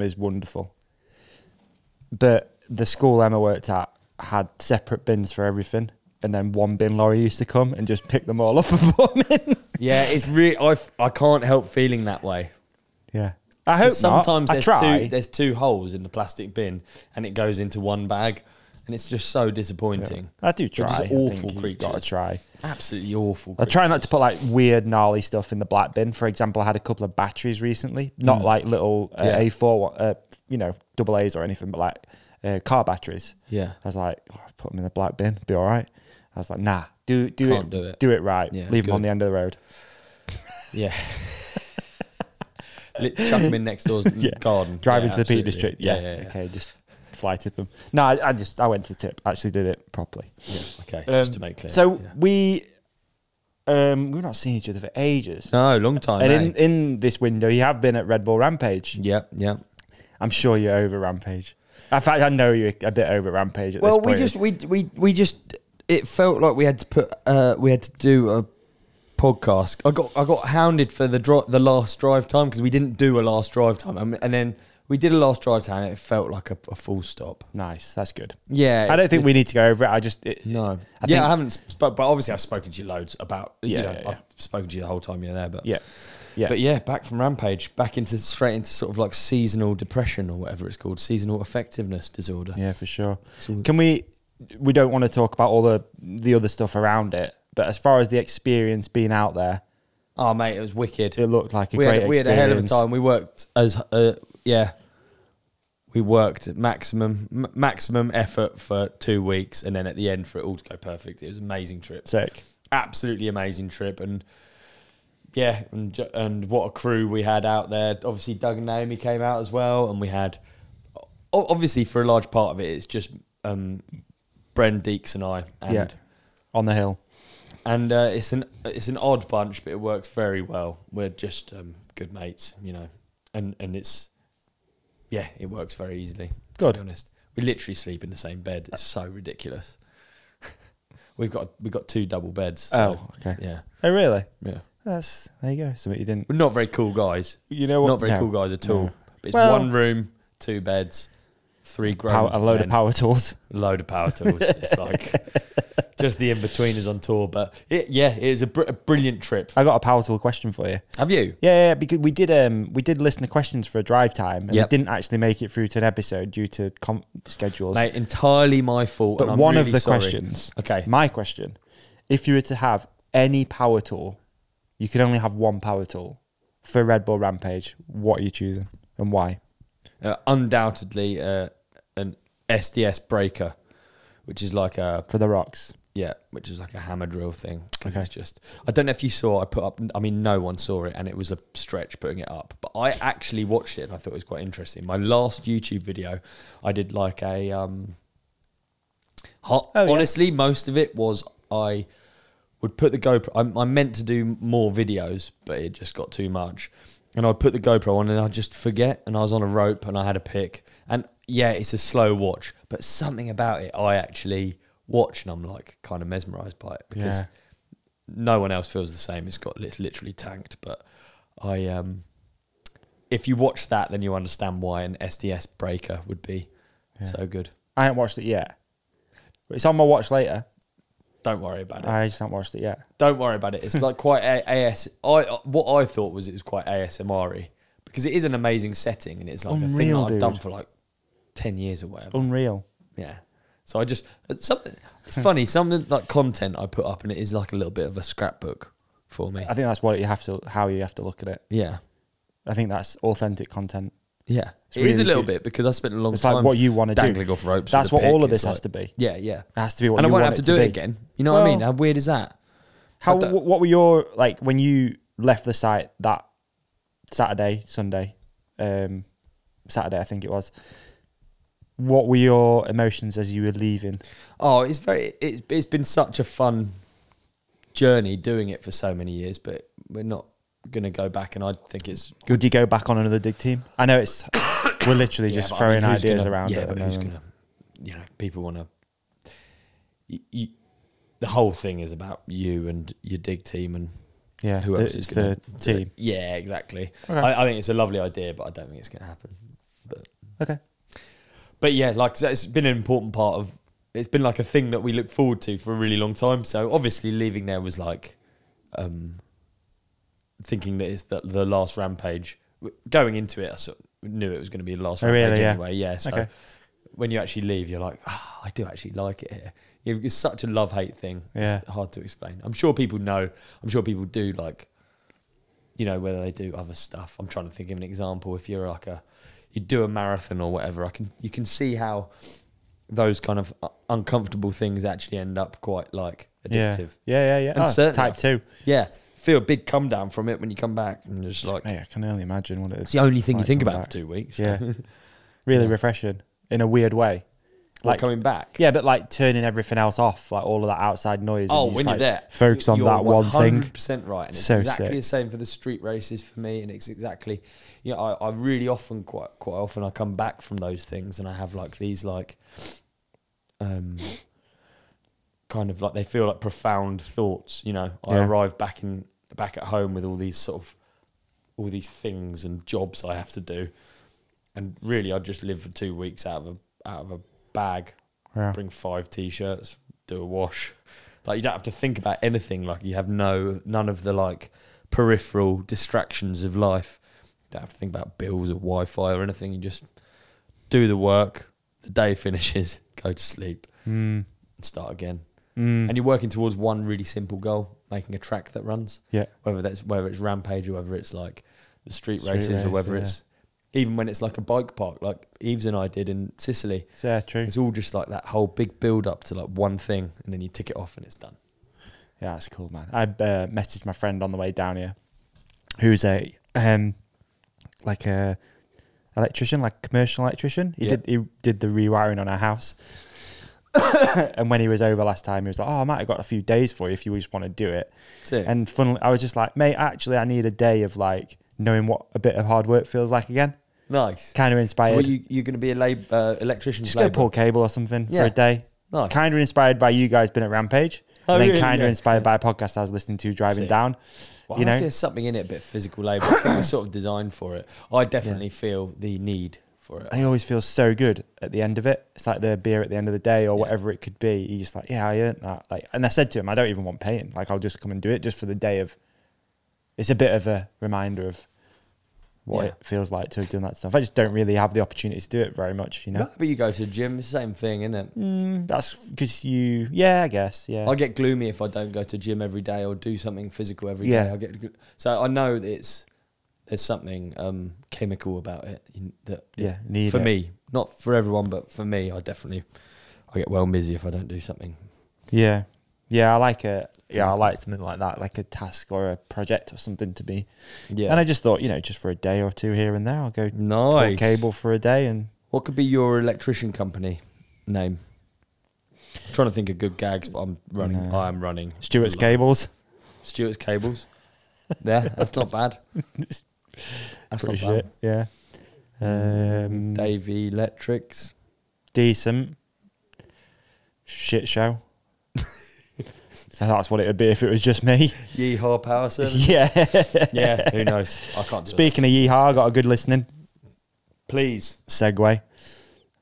is wonderful, but the school Emma worked at had separate bins for everything, and then one bin lorry used to come and just pick them all up and put them in. Yeah, it's really I can't help feeling that way. Yeah, I hope sometimes not. there's two holes in the plastic bin, and it goes into one bag, and it's just so disappointing. Yeah. I do try. Awful creatures. Got to try. Absolutely awful. I try not to put like weird gnarly stuff in the black bin. For example, I had a couple of batteries recently, not like little A4, double A's or anything, but like car batteries. Yeah. I was like, put them in the black bin, be all right. I was like, nah, Do it right. Yeah, Leave them on the end of the road. Yeah. Chuck them in next door's garden. Drive into the Peak District. Yeah. Okay, just fly tip them. No, I went to the tip. Actually did it properly. Yeah. Okay, just to make clear. So we've not seen each other for ages. No, long time. And in this window, you have been at Red Bull Rampage. Yeah. I'm sure you're over Rampage. In fact, I know you're a bit over Rampage at this point. Well, we just it felt like we had to do a podcast. I got hounded for the last drive time because we didn't do a last drive time, and then we did a last drive time and it felt like a full stop. Nice, that's good. Yeah, I don't think we need to go over it. I haven't spoke, but obviously I've spoken to you loads about. I've spoken to you the whole time you're there, but But yeah, back from Rampage, straight into sort of like seasonal depression or whatever it's called, seasonal affectiveness disorder. Yeah, for sure. Can we don't want to talk about all the other stuff around it, but as far as the experience being out there, oh mate, it was wicked. It looked like great experience. We had a hell of a time. We worked we worked at maximum effort for 2 weeks, and then at the end for it all to go perfect. It was an amazing trip. Sick. Absolutely amazing trip, and and what a crew we had out there. Obviously, Doug and Naomi came out as well, and we had obviously for a large part of it, it's just Bren, Deeks, and I. And on the hill. And it's an odd bunch, but it works very well. We're just good mates, and it's it works very easily. Good. To be honest, we literally sleep in the same bed. It's so ridiculous. We've got 2 double beds. So, okay. Yeah. Oh, really? Yeah. There you go. Something you didn't. We're not very cool guys. You know what? Not very cool guys at all. But it's 1 room, 2 beds, 3 grown a load men. of power tools. A load of power tools. It's like just the in-betweeners on tour. But it is a brilliant trip. I got a power tool question for you. Have you? Yeah, because we did listener questions for a drive time, and it didn't actually make it through to an episode due to schedules. Mate, entirely my fault. But and I'm one really of the sorry. questions, okay, my question, if you were to have any power tool, you could only have 1 power tool for Red Bull Rampage, what are you choosing and why? Undoubtedly an SDS breaker, which is like a... For the rocks? Yeah, which is like a hammer drill thing. Because it's just... I don't know if you saw, I put up... I mean, no one saw it, and it was a stretch putting it up. But I actually watched it, and I thought it was quite interesting. My last YouTube video, I did like a... honestly, most of it was I... would put the GoPro... I meant to do more videos, but it just got too much. And I'd put the GoPro on and I'd just forget. And I was on a rope and I had a pick. And yeah, it's a slow watch. But something about it, I actually watch and I'm like kind of mesmerised by it. Because no one else feels the same. It's literally tanked. But if you watch that, then you understand why an SDS breaker would be so good. I haven't watched it yet. It's on my watch later. Don't worry about it. I just haven't watched it yet. Don't worry about it. It's like quite what I thought was it was quite ASMR-y because it is an amazing setting and it's like a thing that I've done for like 10 years or whatever. It's unreal. Yeah. So it's funny, something like content I put up and it is like a little bit of a scrapbook for me. I think that's how you have to look at it. Yeah. I think that's authentic content. Yeah, it is a little bit because I spent a long time. It's like what you want to do. Dangling off ropes. That's what all of this has to be. Yeah, yeah. It has to be what you want it to be. And I won't have have to do it again. You know what I mean? How weird is that? What were your, like, when you left the site that Saturday, I think it was, what were your emotions as you were leaving? Oh, it's been such a fun journey doing it for so many years, but we're not going to go back, and I think it's good. Would you go back on another dig team? I know it's we're literally just throwing ideas around. Yeah, but who's gonna? People want to. The whole thing is about you and your dig team, and who else is the team. Yeah, exactly. Okay. I think it's a lovely idea, but I don't think it's going to happen. But okay. But yeah, like it's been an important part of. It's been like a thing that we look forward to for a really long time. So obviously, leaving there was like. Thinking that it's the last Rampage. Going into it, I sort of knew it was going to be the last Rampage anyway. Yeah, so when you actually leave, you're like, I do actually like it here. It's such a love-hate thing. Yeah. It's hard to explain. I'm sure people know. I'm sure people do, like, whether they do other stuff. I'm trying to think of an example. If you're like you do a marathon or whatever, you can see how those kind of uncomfortable things actually end up quite like addictive. Yeah. And certainly type 2. Yeah. Feel a big come down from it when you come back and just like, Mate, I can only imagine what it is. it's the only thing you think coming about back. for 2 weeks. Yeah. Really refreshing in a weird way. Like coming back. Yeah, but like turning everything else off, like all of that outside noise. Oh, and when you're there, focus on that one thing. 100% right, and it's So exactly sick. the same for the street races for me. And it's exactly, I really often, quite often, I come back from those things and I have like these like, kind of like they feel like profound thoughts. I arrive back at home with all these things and jobs I have to do, and really I just live for 2 weeks out of a bag. Bring 5 t-shirts, do a wash. Like you don't have to think about anything. Like you have none of the like peripheral distractions of life. You don't have to think about bills or Wi-Fi or anything. You just do the work. The day finishes, go to sleep, and start again. And you're working towards one really simple goal: making a track that runs. Yeah. Whether it's Rampage or whether it's like the street races or whether it's even when it's like a bike park, like Eves and I did in Sicily. Yeah, true. It's all just like that whole big build up to like one thing, and then you tick it off and it's done. Yeah, that's cool, man. I messaged my friend on the way down here, who's a electrician, like commercial electrician. He did the rewiring on our house. And when he was over last time, he was like, "Oh, I might have got a few days for you if you just want to do it." And funnily, I was just like, "Mate, actually, I need a day of like knowing what a bit of hard work feels like again." Nice. Kind of inspired. So you're going to be a electrician? Just go pull cable or something for a day. Nice. Kind of inspired by you guys being at Rampage. Oh, and then really? kind of inspired by a podcast I was listening to driving down. Well, I think there's something in it, a bit of physical labour. I think we're sort of designed for it. I definitely feel the need for it. I always feel so good at the end of it. It's like the beer at the end of the day or whatever it could be. You're just like, yeah, I earned that. Like, and I said to him, I don't even want paying. Like, I'll just come and do it just for the day of. It's a bit of a reminder of what it feels like to have done that stuff. I just don't really have the opportunity to do it very much, No, but you go to the gym, same thing, isn't it? That's because I guess, yeah. I get gloomy if I don't go to gym every day or do something physical every day. So I know that there's something chemical about it for me, not for everyone, but for me, I get well busy if I don't do something. Yeah, I like it. Yeah, I like something like that, like a task or a project or something to be. Yeah. And I just thought, just for a day or two here and there, I'll go pull cable for a day. And what could be your electrician company name? I'm trying to think of good gags, but I'm running. No. I am running. Stuart's Cables. Stuart's Cables. Yeah, that's not bad. That's pretty shit. Yeah. Davi Electrics. Decent. Shit show. So that's what it would be if it was just me. Yeehaw Power Service. Yeah. Yeah, who knows? I can't do Speaking of yeehaw, I got a good listening. Please. Segue.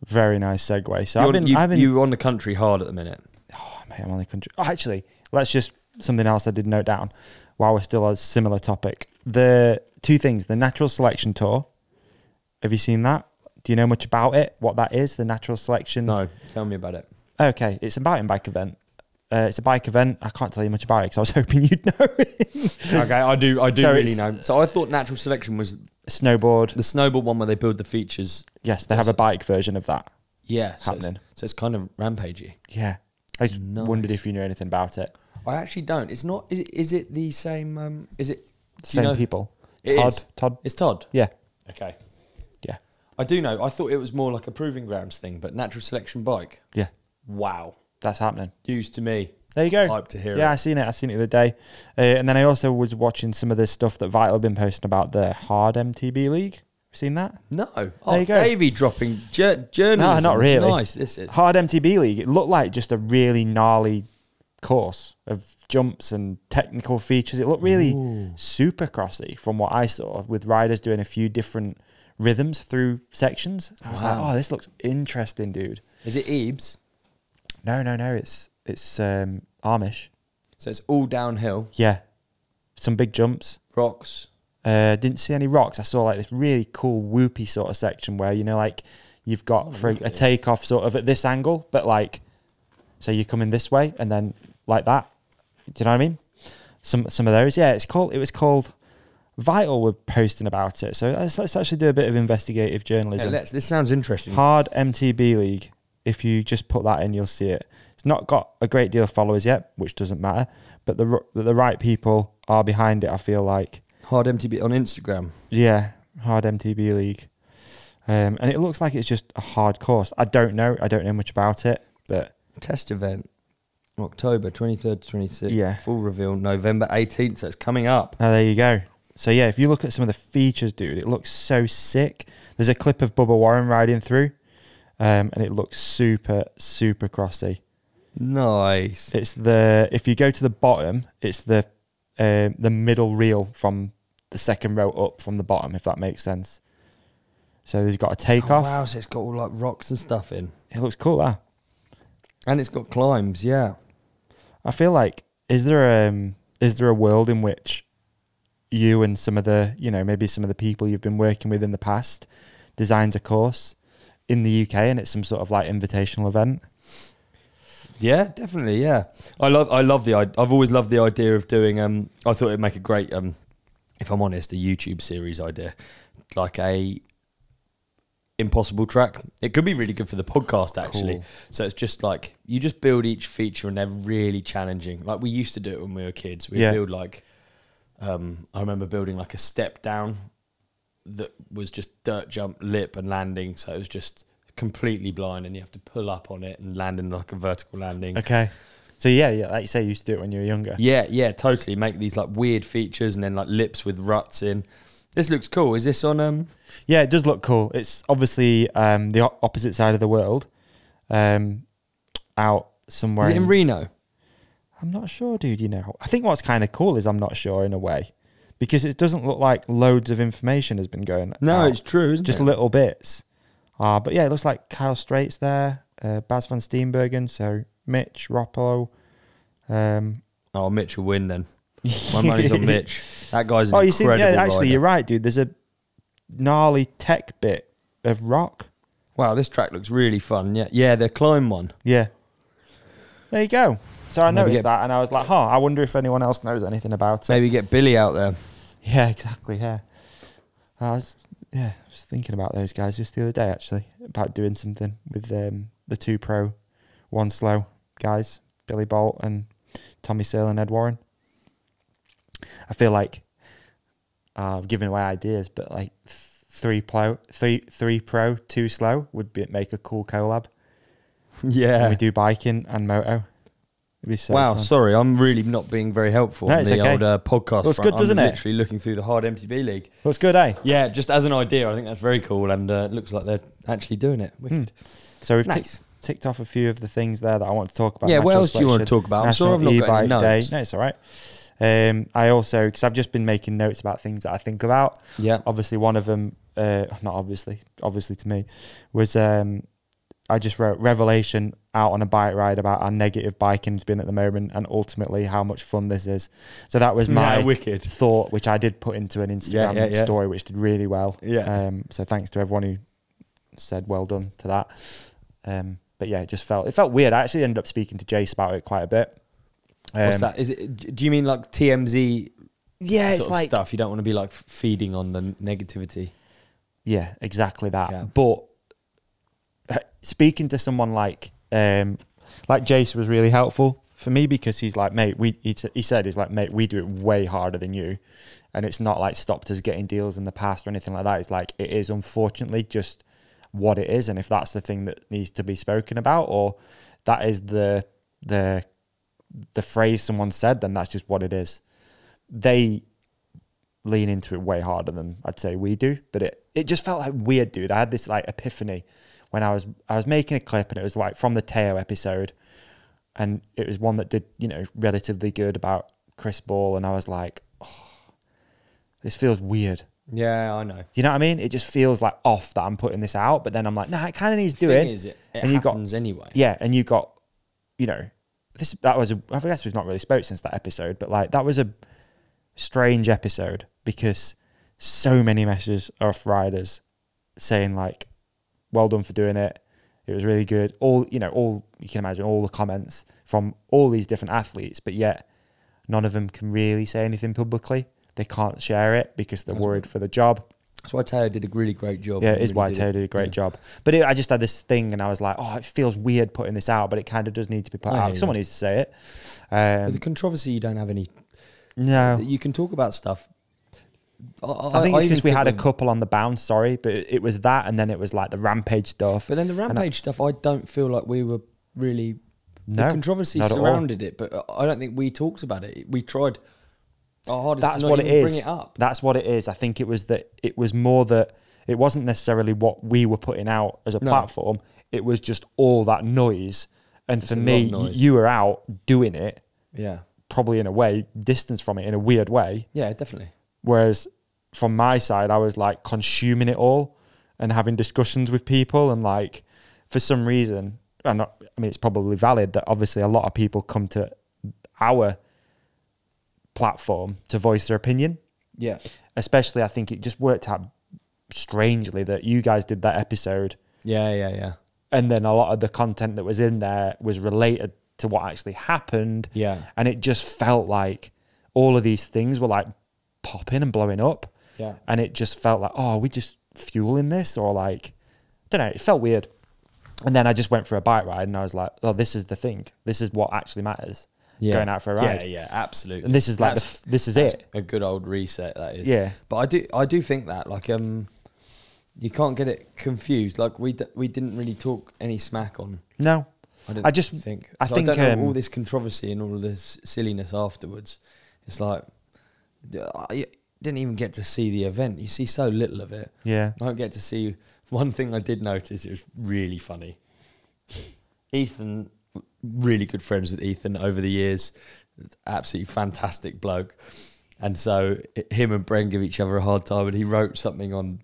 Very nice segue. So you're on the country hard at the minute. Oh, mate, I'm on the country. Oh, actually, let's just, something else I did note down while we're still on a similar topic. The 2 things, the Natural Selection Tour. Have you seen that? Do you know much about it? What that is, the Natural Selection? No, tell me about it. Okay, it's a mountain bike event. It's a bike event. I can't tell you much about it because I was hoping you'd know. Okay, I do so really know. So I thought Natural Selection was snowboard. The snowboard one where they build the features. Yes, they have a bike version of that. Yeah, happening. So it's kind of Rampagey. Yeah, I just wondered if you knew anything about it. I actually don't. It's not. Is it the same? Is it same people? Todd. It's Todd. Yeah. Okay. Yeah. I do know. I thought it was more like a proving grounds thing, but Natural Selection bike. Yeah. Wow. That's happening. News to me. There you go. Hype to hear it. Yeah, I seen it the other day. And then I also was watching some of the stuff that Vital have been posting about the Hard MTB League. Seen that? No. There you go. Davey dropping journalism. No, not really. Nice. This is Hard MTB League. It looked like just a really gnarly course of jumps and technical features. It looked really supercrossy from what I saw, with riders doing a few different rhythms through sections. I was like, oh, this looks interesting, dude. Is it Ebs? No. It's Amish. So it's all downhill. Yeah. Some big jumps. Rocks. Didn't see any rocks. I saw like this really cool whoopy sort of section where, like you've got for a takeoff sort of at this angle, but like, so you come in this way and then like that. Do you know what I mean? Some of those. Yeah, it was called Vital were posting about it. So let's actually do a bit of investigative journalism. Yeah, this sounds interesting. Hard MTB League. if you just put that in, you'll see it. It's not got a great deal of followers yet, which doesn't matter, but the right people are behind it, I feel like. Hard MTB on Instagram. Yeah, Hard MTB League. And it looks like it's just a hard course. I don't know much about it, but... Test event, October 23rd to 26th. Yeah. Full reveal, November 18th, so it's coming up. Oh, there you go. So yeah, if you look at some of the features, dude, it looks so sick. There's a clip of Bubba Warren riding through, and it looks super, super crossy. Nice. It's if you go to the bottom, it's the middle reel from the second row up from the bottom, if that makes sense. So there's got a takeoff. Oh, wow, so it's got all like rocks and stuff in. It looks cool, that. And it's got climbs, yeah. I feel like, is there a world in which you and some of the, maybe some of the people you've been working with in the past designs a course in the UK and it's some sort of like invitational event? Yeah, definitely, yeah. I've always loved the idea of doing, I thought it'd make a great, if I'm honest, a YouTube series idea. Like a impossible track. It could be really good for the podcast, actually. Cool. So it's just like, you just build each feature and they're really challenging. Like we used to do it when we were kids. We'd build like, I remember building like a step down that was just dirt jump, lip and landing. So it was just completely blind and you have to pull up on it and land in like a vertical landing. Okay. So yeah, like you say, you used to do it when you were younger. Yeah, totally. Make these like weird features and then like lips with ruts in. This looks cool. Is this on... Yeah, it does look cool. It's obviously the opposite side of the world. Out somewhere. Is it in Reno? I'm not sure, dude, I think what's kind of cool is I'm not sure in a way. Because it doesn't look like loads of information has been going No, out. it's true, isn't Just it? little bits. But yeah, it looks like Kyle Straight's there. Baz van Steenbergen. So Mitch, Roppolo. Oh, Mitch will win then. My money's on Mitch. That guy's an incredible actually, rider. you're right, dude. There's a gnarly tech bit of rock. Wow, this track looks really fun. Yeah, the climb one. Yeah. There you go. So I noticed that and I was like, I wonder if anyone else knows anything about it. Maybe get Billy out there. Yeah, exactly, yeah. I was thinking about those guys just the other day, actually, about doing something with the 2 pro, 1 slow guys, Billy Bolt and Tommy Searle and Ed Warren. I feel like giving away ideas, but like 3 pro, 2 slow would make a cool collab. Yeah. And we do biking and moto. It'd be so wow, fun. sorry, I'm really not being very helpful on the old podcast. Looks good, doesn't it? I'm literally looking through the Hard MTB League. Looks good, eh? Yeah, just as an idea, I think that's very cool, and it looks like they're actually doing it. Wicked. So we've ticked off a few of the things there that I want to talk about. Yeah, what else do you want to talk about? I'm sorry I've not got any notes. No, it's all right. I also, because I've just been making notes about things that I think about. Yeah. Obviously, one of them, not obviously to me, was I just wrote revelation out on a bike ride about how negative biking's been at the moment and ultimately how much fun this is. So that was my wicked thought, which I did put into an Instagram story, which did really well. Yeah. So thanks to everyone who said well done to that. But yeah, it felt weird. I actually ended up speaking to Jace about it quite a bit. What's that? Do you mean like TMZ? Yeah, it's like stuff. You don't want to be like feeding on the negativity. Yeah, exactly that. Yeah. But speaking to someone like Jace was really helpful for me because he's like, mate, he said, mate, we do it way harder than you. And it's not like stopped us getting deals in the past or anything like that. It's like, it is unfortunately just what it is. And if that's the thing that needs to be spoken about, or that is the phrase someone said, then that's just what it is. They lean into it way harder than I'd say we do. But it just felt like weird, dude. I had this like epiphany when I was making a clip and it was like from the Teo episode and it was one that did, relatively good about Chris Ball and I was like, this feels weird. Yeah, I know. You know what I mean? It just feels like off that I'm putting this out, but then I'm like, nah, it kind of needs doing. It happens anyway. Yeah, and you got, I guess we've not really spoke since that episode, but like that was a strange episode because so many messages off riders saying like, well done for doing it. It was really good. All you can imagine all the comments from all these different athletes, but yet none of them can really say anything publicly. They can't share it because they're worried for the job. That's why Teo did a really great job. Yeah, it is why Teo did a great job. But I just had this thing, and I was like, oh, it feels weird putting this out, but it kind of does need to be put out. Someone needs to say it. But the controversy, you don't have any. No, you can talk about stuff. I think it's because we had a couple on the bounce. Sorry, but it was that, and then it was like the Rampage stuff. But then the Rampage stuff, I don't feel like we were really. The controversy surrounded it, but I don't think we talked about it. We tried our hardest to not even bring it up. That's what it is. I think it was that it was more that it wasn't necessarily what we were putting out as a platform. It was just all that noise. And for me, you were out doing it. Yeah. Probably in a way, distance from it in a weird way. Yeah, definitely. Whereas from my side, I was like consuming it all and having discussions with people. And like, for some reason, I mean, it's probably valid that obviously a lot of people come to our platform to voice their opinion. Yeah. Especially, I think it just worked out strangely that you guys did that episode. Yeah. And then a lot of the content that was in there was related to what actually happened. Yeah. And it just felt like all of these things were like popping and blowing up. Yeah. And it just felt like, oh, are we just fueling this? Or like, I don't know, it felt weird. And then I just went for a bike ride and I was like, oh, this is the thing. This is what actually matters. Going out for a ride. Yeah, absolutely. And this is like, this is it. A good old reset, that is. Yeah. But I do think that, like, you can't get it confused. Like, we didn't really talk any smack on. No. I think I don't know, all this controversy and all of this silliness afterwards. It's like, I didn't even get to see the event. You see so little of it. Yeah. I don't get to see. One thing I did notice, it was really funny. Ethan, really good friends with Ethan over the years. Absolutely fantastic bloke. And so him and Bren give each other a hard time, and he wrote something on,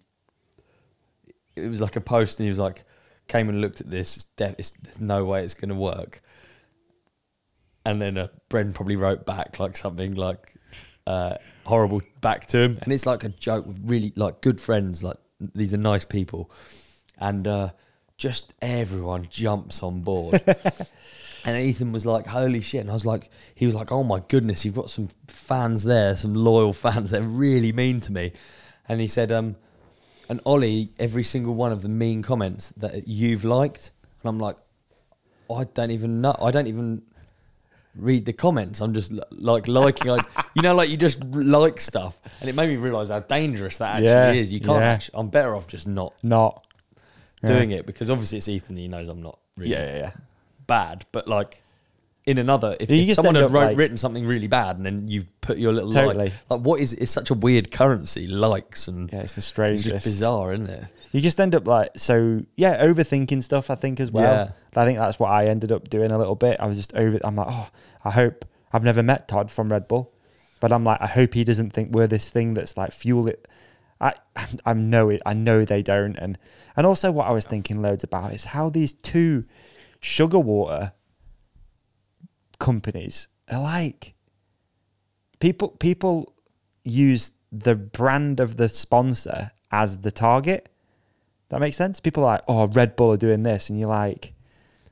it was like a post, and he was like, came and looked at this, there's no way it's going to work. And then Bren probably wrote back like something like horrible back to him. And it's like a joke with really like good friends, like these are nice people. And just everyone jumps on board. And Ethan was like, holy shit. And I was like, he was like, oh my goodness, you've got some fans there, some loyal fans. They're really mean to me. And he said, and Olly, every single one of the mean comments that you've liked. And I'm like, I don't even know. I don't even read the comments. I'm just like liking, you know, like you just like stuff. And it made me realise how dangerous that actually is. You can't actually, I'm better off just not doing it, because obviously it's Ethan, he knows I'm not really bad. But like in another, if someone had written something really bad and then you've put your little like what is, it's such a weird currency, likes, and it's the strangest. It's just bizarre, isn't it? You just end up like, overthinking stuff, I think, as well. Yeah. I think that's what I ended up doing a little bit. I was just I'm like, oh, I hope, I've never met Todd from Red Bull, but I'm like, I hope he doesn't think we're this thing that's like fuel it. I know it. I know they don't. And also what I was thinking loads about is how these two sugar water companies are like, people use the brand of the sponsor as the target. That makes sense? People are like, oh, Red Bull are doing this. And you're like...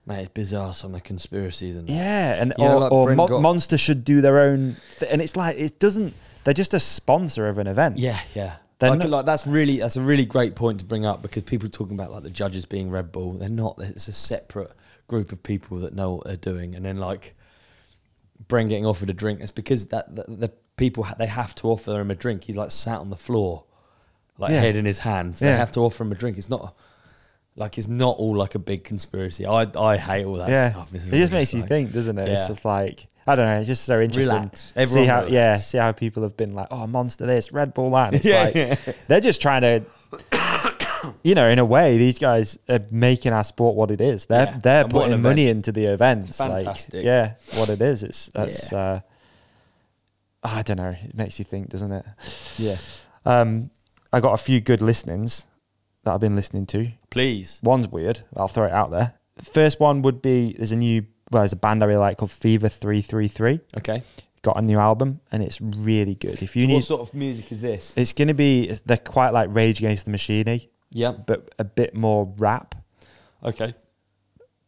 Mate, it's bizarre, some of the conspiracies. And yeah, and or Monster should do their own... and it's like, it doesn't... They're just a sponsor of an event. Yeah. That's a really great point to bring up, because people talking about like the judges being Red Bull. They're not. It's a separate group of people that know what they're doing. And then like Bren getting offered a drink, it's because the people, they have to offer him a drink. He's like sat on the floor, like head in his hands. They have to offer him a drink. It's not like, it's not all like a big conspiracy. I hate all that stuff. It just makes you think, doesn't it? It's just like, I don't know, it's just so interesting. Relax. Everyone see how people have been like, oh, Monster this, Red Bull that. It's they're just trying to, in a way, these guys are making our sport what it is. They're putting money into the events. It's fantastic. Like, what it is. I don't know. It makes you think, doesn't it? Yeah. I got a few good listenings that I've been listening to. Please. One's weird. I'll throw it out there. First one would be, there's a band I really like called Fever 333. Okay. Got a new album and it's really good. What sort of music is this? It's going to be, they're quite like Rage Against the Machine-y. Yeah. But a bit more rap. Okay.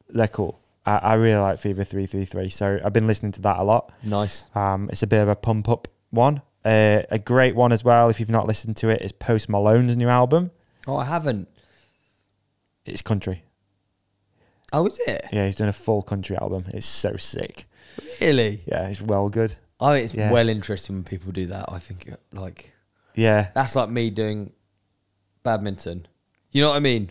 They're cool. I really like Fever 333. So I've been listening to that a lot. Nice. It's a bit of a pump up one. A great one as well, if you've not listened to it, is Post Malone's new album. Oh, I haven't. It's country. Oh, is it? Yeah, he's doing a full country album. It's so sick. Really? Yeah, it's well good. Oh, it's well interesting when people do that. I think, like... Yeah. That's like me doing badminton. You know what I mean?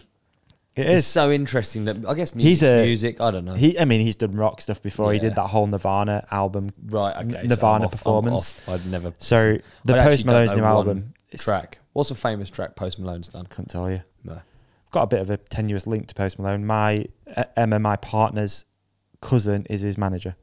It's so interesting that, I guess, music, I don't know. He's done rock stuff before. Yeah. He did that whole Nirvana album. Right, okay. Nirvana performance. I'd never... So, the Post Malone's new album... Track. What's a famous track Post Malone's done? Couldn't tell you. No. Got a bit of a tenuous link to Post Malone. Emma, my partner's cousin, is his manager.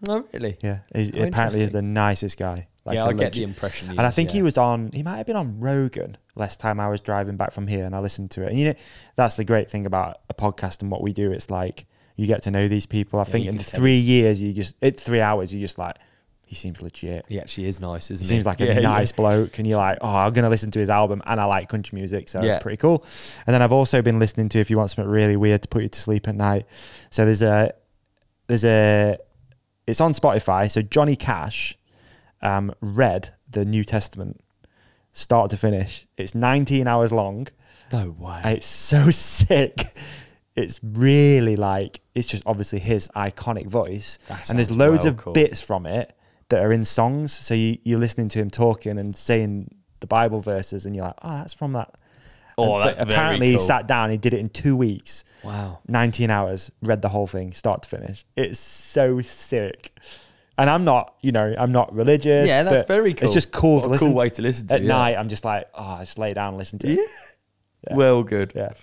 Oh, really? Yeah. Apparently he's the nicest guy. Like I get the impression. And I think he might have been on Rogan last time I was driving back from here and I listened to it. And you know, that's the great thing about a podcast and what we do. It's like, you get to know these people. I think in 3 years, 3 hours, you just like, he seems legit. He actually is nice, isn't he? Seems like a nice bloke. And you're like, oh, I'm going to listen to his album. And I like country music. So it's pretty cool. And then I've also been listening to, if you want something really weird to put you to sleep at night. So it's on Spotify. So Johnny Cash read the New Testament start to finish. It's 19 hours long. No way. And it's so sick. It's really like, it's just obviously his iconic voice. And there's loads of bits from it that are in songs. So you're listening to him talking and saying the Bible verses and you're like, oh, that's from that. Oh, that's apparently very cool. He sat down, he did it in 2 weeks. Wow. 19 hours, read the whole thing, start to finish. It's so sick. And I'm not religious. Yeah, that's very cool. It's just cool to listen. Cool way to listen to. At night, I'm just like, oh, I just lay down and listen to it. Yeah. Well, good. Yeah.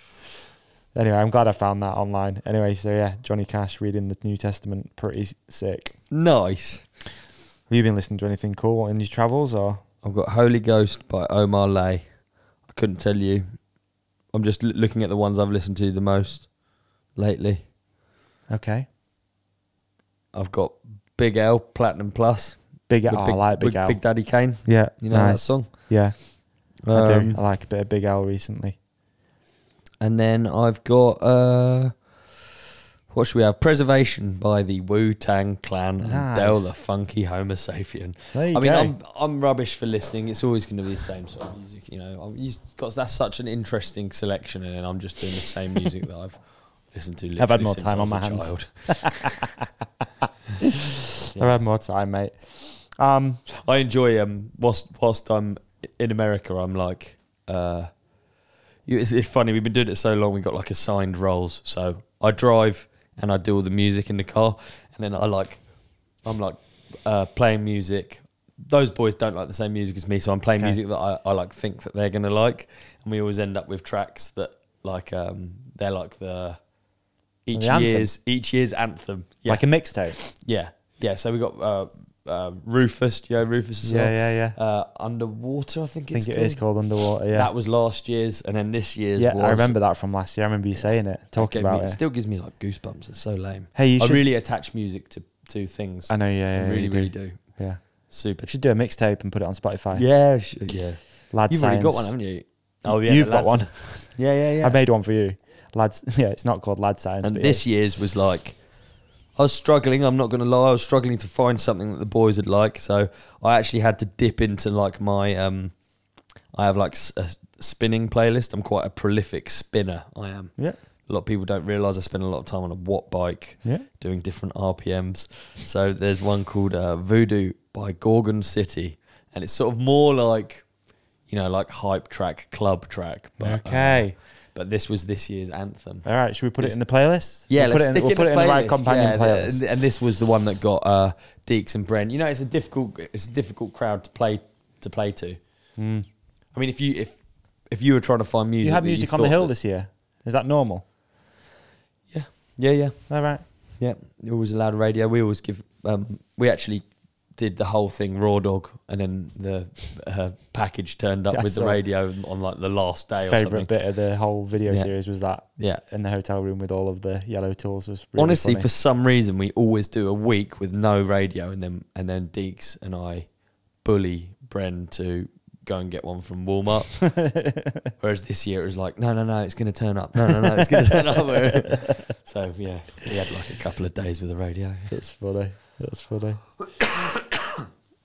Anyway, I'm glad I found that online. Anyway, so yeah, Johnny Cash reading the New Testament, pretty sick. Nice. Have you been listening to anything cool in your travels, or? I've got Holy Ghost by Omar Lay. I couldn't tell you. I'm just looking at the ones I've listened to the most lately. Okay. I've got Big L, Platinum Plus. I like Big L. Big Daddy Kane. Yeah. You know that song? Yeah. I do. I like a bit of Big L recently. And then I've got, what should we have? Preservation by the Wu-Tang Clan and Del the Funky Homo Sapien. There you go. I'm rubbish for listening. It's always going to be the same sort of music, you know. That's such an interesting selection, and then I'm just doing the same music that I've listened to. I've had more time on my hands. I've had more time, mate. I enjoy whilst I'm in America, I'm like, it's funny, we've been doing it so long, we've got like assigned roles. So I drive and I do all the music in the car, and then I'm playing music. Those boys don't like the same music as me, so I'm playing music that I like think that they're gonna like, and we always end up with tracks that like they're like each year's anthem. Yeah. Like a mixtape. Yeah. So we got Rufus, Rufus. Underwater, I think it is called Underwater. Yeah, that was last year's, and then this year's. Yeah, I remember that from last year. I remember you saying it, talking about it. It still gives me like goosebumps. It's so lame. Hey, I really attach music to things. I know. Yeah, I really do. Yeah, super. You should do a mixtape and put it on Spotify. Yeah. Lad You've Science. already got one, haven't you? Oh yeah, you've got one. Yeah. I made one for you, lads. Yeah, it's not called Lad Science. And this year's was like, I was struggling, I'm not going to lie, I was struggling to find something that the boys would like, so I actually had to dip into like my, I have like a spinning playlist. I'm quite a prolific spinner, I am. Yeah. A lot of people don't realise I spend a lot of time on a watt bike, doing different RPMs. So there's one called Voodoo by Gorgon City, and it's sort of more like, like hype track, club track. But, but this was this year's anthem. All right, should we put it in the playlist? Yeah, we'll put it in the right companion playlist. And this was the one that got Deeks and Brent. It's a difficult crowd to play to. I mean, if you were trying to find music, you had music on the hill this year. Is that normal? Yeah. All right. Yeah, you're always allowed a radio. We always give. We actually did the whole thing raw dog, and then the package turned up with the radio on like the last day. Favorite bit of the whole video series was that. Yeah, in the hotel room with all of the yellow tools was really honestly funny. For some reason we always do a week with no radio, and then Deeks and I bully Bren to go and get one from Walmart. Whereas this year it was like, no, it's going to turn up. No, it's going to turn up. So yeah, we had like a couple of days with the radio. That's funny.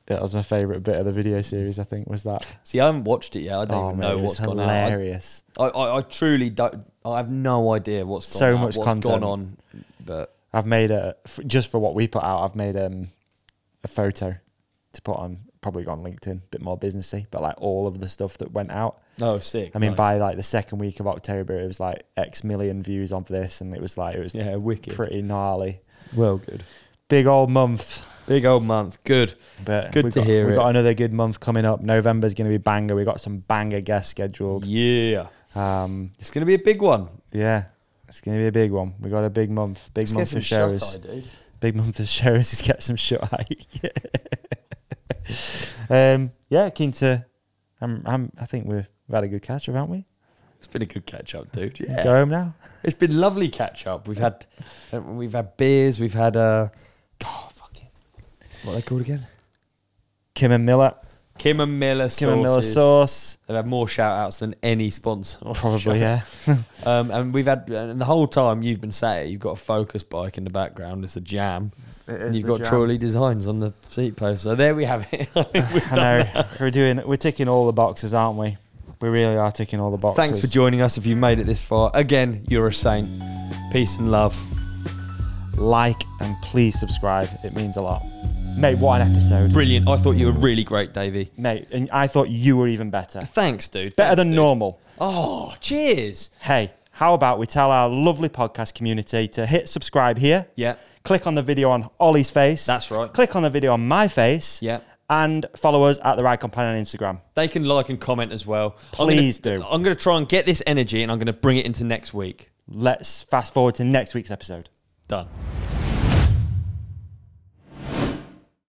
That was my favourite bit of the video series, I think, was that. See, I haven't watched it yet. I don't even know what's gone on. Hilarious. I truly don't. I have no idea what's gone on. But I've made just for what we put out, I've made a photo to put on, probably on LinkedIn, a bit more businessy, but like all of the stuff that went out. Oh, sick. I mean, by like the second week of October, it was like X million views on this, and it was wicked. Pretty gnarly. Well, good. Big old month. Big old month. Good. But good to hear it. We've got another good month coming up. November's going to be banger. We've got some banger guests scheduled. Yeah. It's going to be a big one. Yeah. It's going to be a big one. We've got a big month. Big month for shows. Big month for shows. Just get some shut eye. Yeah, keen to... I think we've had a good catch up, haven't we? It's been a good catch up, dude. Yeah. Go home now. It's been lovely catch up. We've had beers. We've had what are they called again? Kim and Miller. Kim and Miller sauce. They've had more shout outs than any sponsor. Probably, yeah. And we've had, and the whole time you've been saying, you've got a Focus bike in the background. It's a Jam. And you've got Trolley Designs on the seat post. So there we have it. I know. We're ticking all the boxes, aren't we? We really are ticking all the boxes. Thanks for joining us if you've made it this far. Again, you're a saint. Peace and love. Like and please subscribe. It means a lot. Mate, what an episode. Brilliant. I thought you were really great, Davey. Mate, and I thought you were even better. Thanks, dude. Better than normal. Oh, cheers. Hey, how about we tell our lovely podcast community to hit subscribe here. Yeah. Click on the video on Olly's face. That's right. Click on the video on my face. Yeah. And follow us at The Right Companion on Instagram. They can like and comment as well. Please do. I'm going to try and get this energy and I'm going to bring it into next week. Let's fast forward to next week's episode. Done.